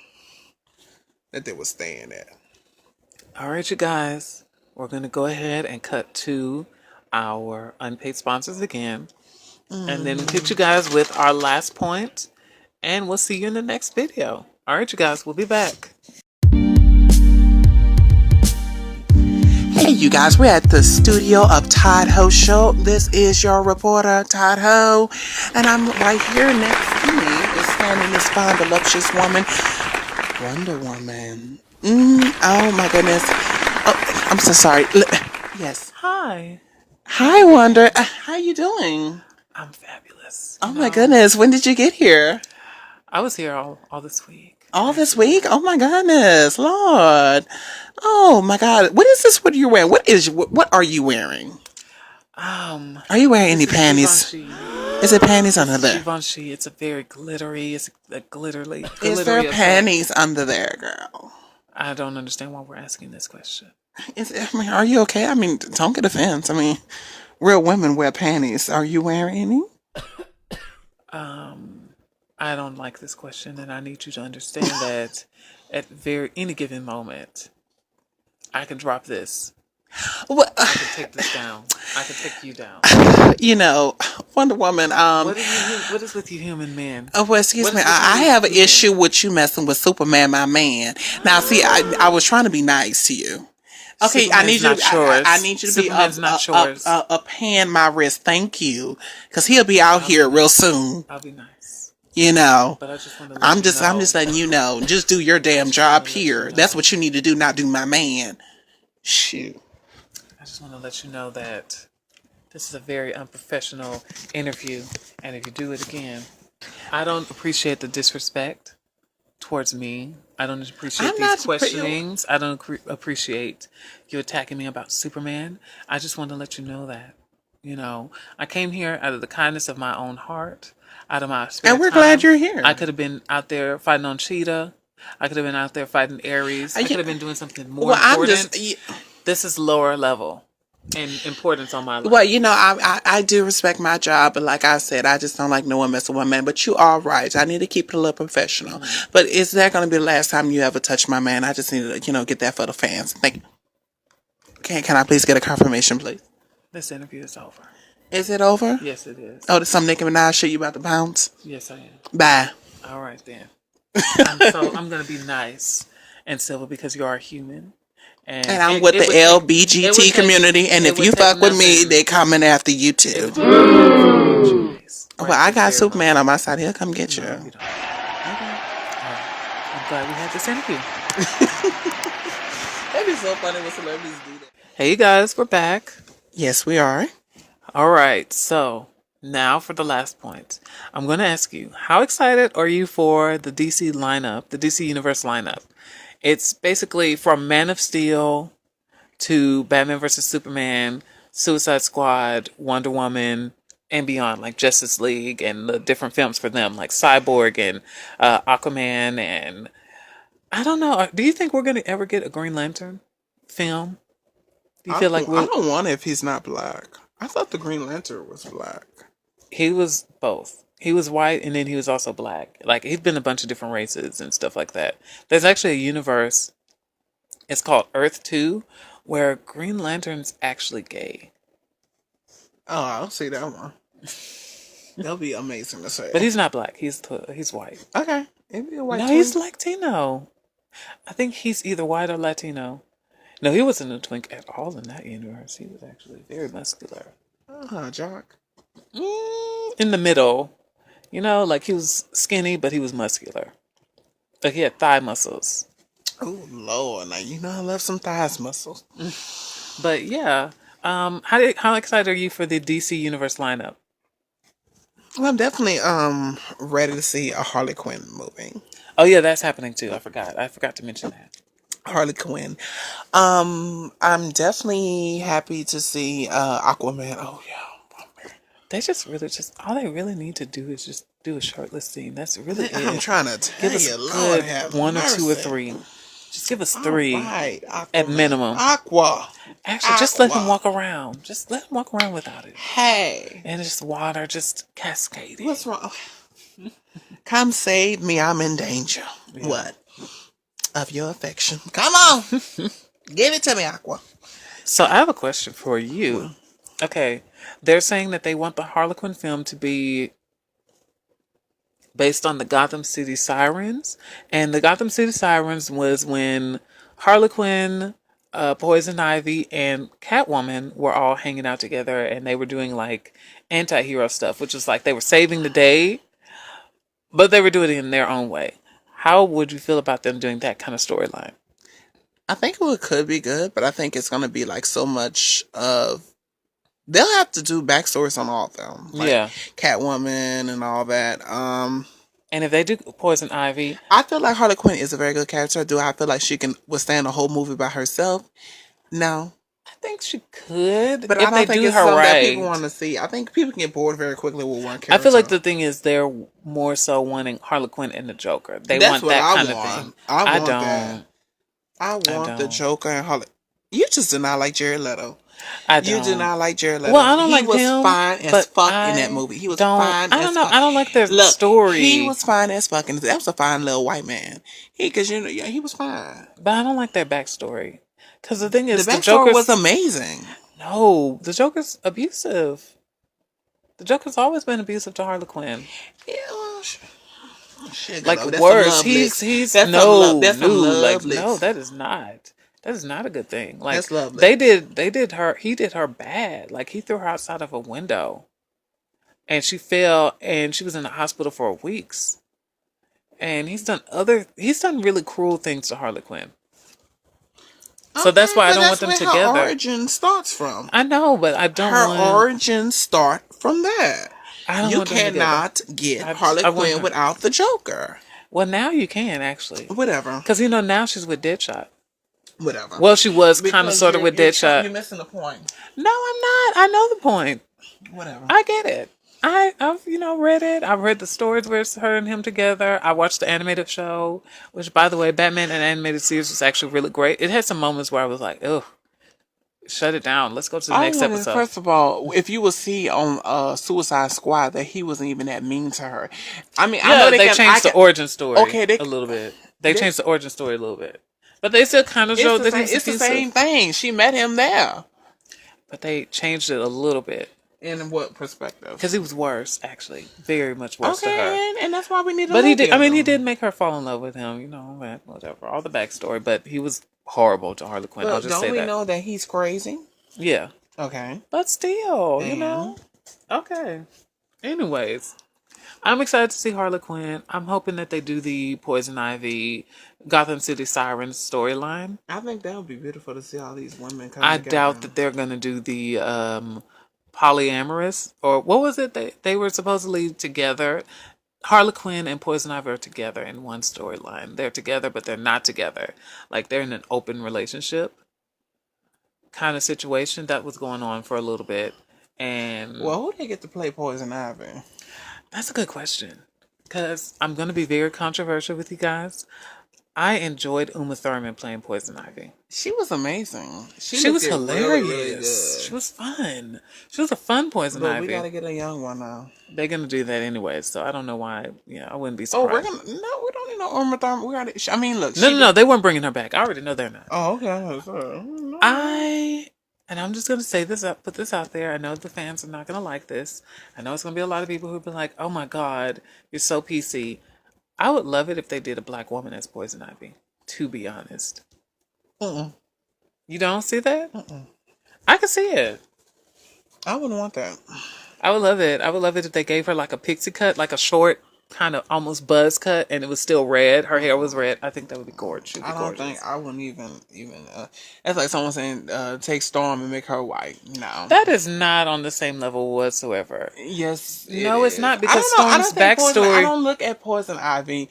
that they were staying at. All right, you guys, we're going to go ahead and cut to our unpaid sponsors again. And then hit you guys with our last point. And we'll see you in the next video. All right, you guys, we'll be back. Hey, you guys, we're at the studio of Todd Ho Show. This is your reporter, Todd Ho. And I'm right here next to me is standing this fine, voluptuous woman, Wonder Woman. Oh, my goodness. Oh, I'm so sorry. Yes. Hi. Hi, Wonder. How you doing? I'm fabulous. Oh, my goodness. When did you get here? I was here all this week. All this week? Oh, my goodness. Lord. Oh, my God. What is this? What are you wearing? What are you wearing? Are you wearing any panties? Givenchy. Is it panties under there? Givenchy. It's a very glittery. It's a glittery. Is there effect. panties under there, girl? I don't understand why we're asking this question. I mean, are you okay? I mean, don't get offense. I mean, real women wear panties. Are you wearing any? I don't like this question, and I need you to understand that at any given moment, I can drop this. Well, I can take this down. I can take you down. you know, Wonder Woman. What is with you human men? Oh, well, excuse What me. is with I you have an human? issue with you messing with Superman, my man. Now, see, I was trying to be nice to you. Okay, I need Superman's you. not yours. I need you to be Superman's not yours. up hand my wrist. Thank you, because he'll be out here real soon. I'll be nice, You know. but I just want to let I'm you just know. I'm just letting you know. Just do your damn job here. That's what you need to do, not do my man. Shoot. I just want to let you know that this is a very unprofessional interview, and if you do it again, I don't appreciate the disrespect towards me. I don't appreciate I'm not these questionings. I don't appreciate you attacking me about Superman. I just want to let you know that, I came here out of the kindness of my own heart, out of my spare And we're time. glad you're here. I could have been out there fighting on Cheetah. I could have been out there fighting Ares. I could have been doing something more important. This is lower level in importance on my life. Well, I do respect my job, but like I said, I just don't like no one messing with my man. But you are right. I need to keep it a little professional. Mm-hmm. But is that going to be the last time you ever touch my man? I just need to, get that for the fans. Thank you. Can I please get a confirmation, please? This interview is over. Is it over? Yes, it is. Oh, there's some Nicki Minaj shit you about to bounce? Yes, I am. Bye. All right, then. I'm going to be nice and civil because you are human. And I'm with the LBGT community, and if you fuck with me, they coming after you too. Well, I got Superman on my side. He'll come get you. No, you don't. Okay. I'm glad we had this interview. That'd be so funny when celebrities do that. Hey, you guys, we're back. Yes, we are. All right, so now for the last point. I'm going to ask you, how excited are you for the DC lineup, the DC Universe lineup? It's basically from Man of Steel to Batman vs. Superman, Suicide Squad, Wonder Woman, and beyond, like Justice League and the different films for them, like Cyborg and Aquaman. And I don't know, do you think we're going to ever get a Green Lantern film? Do you feel like I don't want it if he's not black. I thought the Green Lantern was black. He was both. He was white and then he was also black. Like, he'd been a bunch of different races and stuff like that. There's actually a universe, it's called Earth 2, where Green Lantern's actually gay. Oh, I'll see that one. That'll be amazing to say. But he's not black. He's white. Okay. It'd be a white No, twink. he's Latino. I think he's either white or Latino. No, he wasn't a twink at all in that universe. He was actually very muscular. Jock. In the middle. Like he was skinny, but he was muscular. Like he had thigh muscles. Oh, Lord. Now, I love some thighs muscles. But yeah. How excited are you for the DC Universe lineup? Well, I'm definitely ready to see a Harley Quinn movie. Oh yeah, that's happening too. I forgot to mention that. Harley Quinn. I'm definitely happy to see Aquaman. Oh yeah. They all they really need to do is just do a shirtless scene. That's really it. I'm trying to tell give us you, a Lord good have one mercy. or two or three. Just give us three right, at minimum. Actually, just let him walk around. Just let him walk around without it. Hey. And just water just cascading. What's wrong? Come save me. I'm in danger. Yeah. What? Of your affection. Come on. Give it to me, Aqua. So I have a question for you. Okay. They're saying that they want the Harlequin film to be based on the Gotham City Sirens. And the Gotham City Sirens was when Harlequin, Poison Ivy, and Catwoman were all hanging out together and they were doing like anti-hero stuff, which was like they were saving the day, but they were doing it in their own way. How would you feel about them doing that kind of storyline? I think it could be good, but I think it's going to be like so much of... They'll have to do backstories on all of them. Like Catwoman and all that. And if they do Poison Ivy... I feel like Harley Quinn is a very good character. Do I feel like she can withstand a whole movie by herself? No. I think she could. But if I don't think it's something that people want to see. I think people can get bored very quickly with one character. I feel like the thing is they're more so wanting Harley Quinn and the Joker. They want that kind of thing. I want the Joker and Harley. You just do not like Jared Leto. I You do don't. not like Jared Leto. Well, I don't He like was him, fine as but fuck in that I movie. He was don't. fine I don't as know. fuck. I don't like their Look, he story, was fine as fuck, and that was a fine little white man. Because you know, yeah, he was fine. but I don't like their backstory. Because the thing The is, the backstory was Joker's amazing. no, the Joker's abusive. The Joker's always been abusive to Harley Quinn. Yeah, well, shit, Like that's some worse, love licks. he's That's some love. no, That's some no, like love no, licks. that is not a good thing. Like That's love licks. he did her bad. Like he threw her outside of a window, and she fell, and she was in the hospital for weeks. And he's done really cruel things to Harley Quinn. So that's Okay, why I but don't want that's them where her together. origin starts from. I know, but I don't Her want. origins start from that. I don't You want them together. cannot get Harley I want Quinn her. without the Joker. Well, now you can actually, Whatever. because now she's with Deadshot. Whatever. Well, she was kind of Because sort of with you're Deadshot. missing the point. No, I'm not. I know the point. Whatever. I get it. I've read it. I've read the stories where it's her and him together. I watched the animated show, which, by the way, Batman and animated series was actually really great. It had some moments where I was like, "Ugh, shut it down. Let's go to the next episode." First of all, if you will see on Suicide Squad that he wasn't even that mean to her. I mean, I Yeah, know they changed the origin story. Okay, a little bit. They changed the origin story a little bit, but they still kind of showed that he's it's the abusive. same thing. She met him there. But they changed it a little bit. In what perspective? Because he was worse, actually, very much worse to her. Okay, and that's why we need to. But he did. I mean, he did make her fall in love with him. Whatever. All the backstory, but he was horrible to Harley Quinn. I'll just say that. Don't we know that he's crazy? Yeah, Okay. but still, Okay. Anyways, I'm excited to see Harley Quinn. I'm hoping that they do the Poison Ivy, Gotham City Sirens storyline. I think that would be beautiful to see all these women come I together. doubt that they're gonna do the polyamorous, or what was it? They were supposedly together. Harley Quinn and Poison Ivy are together in one storyline. They're together, but they're not together. Like they're in an open relationship kind of situation that was going on for a little bit. And Well, who they get to play Poison Ivy? that's a good question. Because I'm going to be very controversial with you guys. I enjoyed Uma Thurman playing Poison Ivy. She was amazing. She was looked hilarious. really, really good. She was fun. She was a fun Poison But Ivy. we gotta get a young one now. They're gonna do that anyway, so I don't know why. Yeah, I wouldn't be Oh, surprised. we don't need no Uma Thurman. We already. I mean, look. No, they weren't bringing her back. I already know they're not. Oh, okay. And I'm just gonna say this up, put this out there. I know the fans are not gonna like this. I know it's gonna be a lot of people who'll be like, "Oh my God, you're so PC." I would love it if they did a black woman as Poison Ivy. To be honest, you don't see that? I can see it. I wouldn't want that. I would love it. I would love it if they gave her like a pixie cut, like a short, kind of almost buzz cut, and it was still red. Her hair was red. I think that would be gorgeous. I don't think I wouldn't even. That's like someone saying, "Take Storm and make her white." No, that is not on the same level whatsoever. yes, No, it's not, because I don't Storm's think backstory. I don't look at Poison Ivy.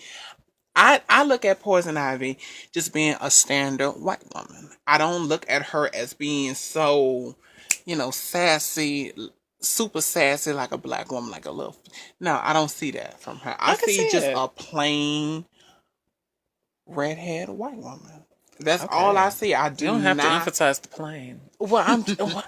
I look at Poison Ivy just being a standard white woman. I don't look at her as being so, sassy, super sassy like a black woman, like a little. No, I don't see that from her. I can see see just it. a plain redhead white woman. That's Okay. all I see. I do You don't have not. to emphasize the plane. Well,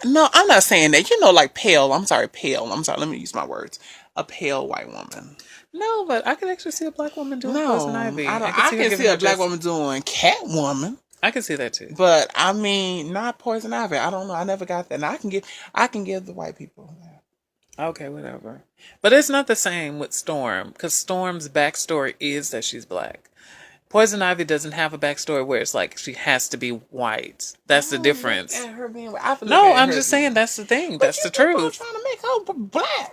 no, I'm not saying that. Like pale. I'm sorry, pale. I'm sorry. Let me use my words. A pale white woman. No, but I could actually see a black woman doing No, Poison Ivy. I her can giving see her a black just- woman doing Catwoman. I can see that too. But I mean, not Poison Ivy. I don't know. I never got that. And I can give the white people that. Okay, whatever. But it's not the same with Storm, because Storm's backstory is that she's black. Poison Ivy doesn't have a backstory where it's like she has to be white. That's the difference. Look at her being, No, I'm just saying that's the thing. That's the But you truth. trying to make her black.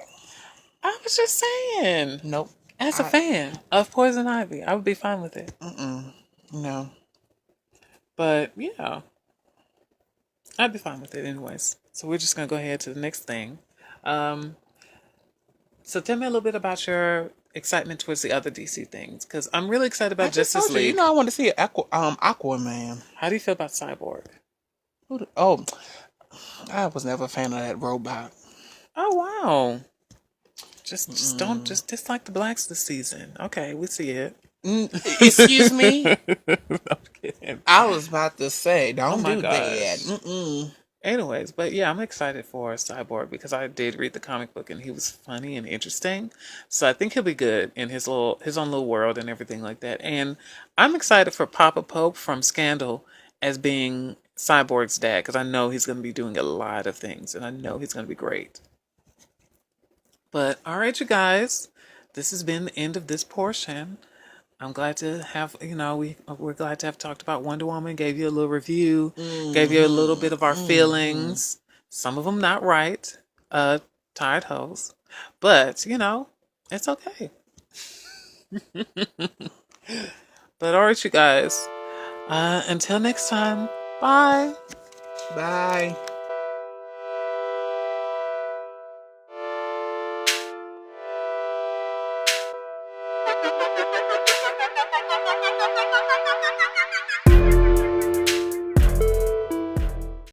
I was just saying. Nope. As a fan of Poison Ivy, I would be fine with it. No. But, yeah. I'd be fine with it anyways. So we're just going to go ahead to the next thing. So tell me a little bit about your excitement towards the other DC things. Because I'm really excited about Justice League. I want to see Aquaman. How do you feel about Cyborg? I was never a fan of that robot. Oh, wow. Just don't dislike the blacks this season. Okay, we see it. Excuse me. fit him. I was about to say, Oh don't my do that. gosh. Mm-mm. Anyways, but yeah, I'm excited for Cyborg because I did read the comic book and he was funny and interesting. So I think he'll be good in his own little world and everything like that. And I'm excited for Papa Pope from Scandal as being Cyborg's dad because I know he's going to be doing a lot of things and I know he's going to be great. But all right, you guys, this has been the end of this portion. I'm glad to have, we're glad to have talked about Wonder Woman, gave you a little review, gave you a little bit of our Mm-hmm. feelings. Some of them not right, tired hoes. But, it's okay. But all right, you guys, until next time, bye. Bye.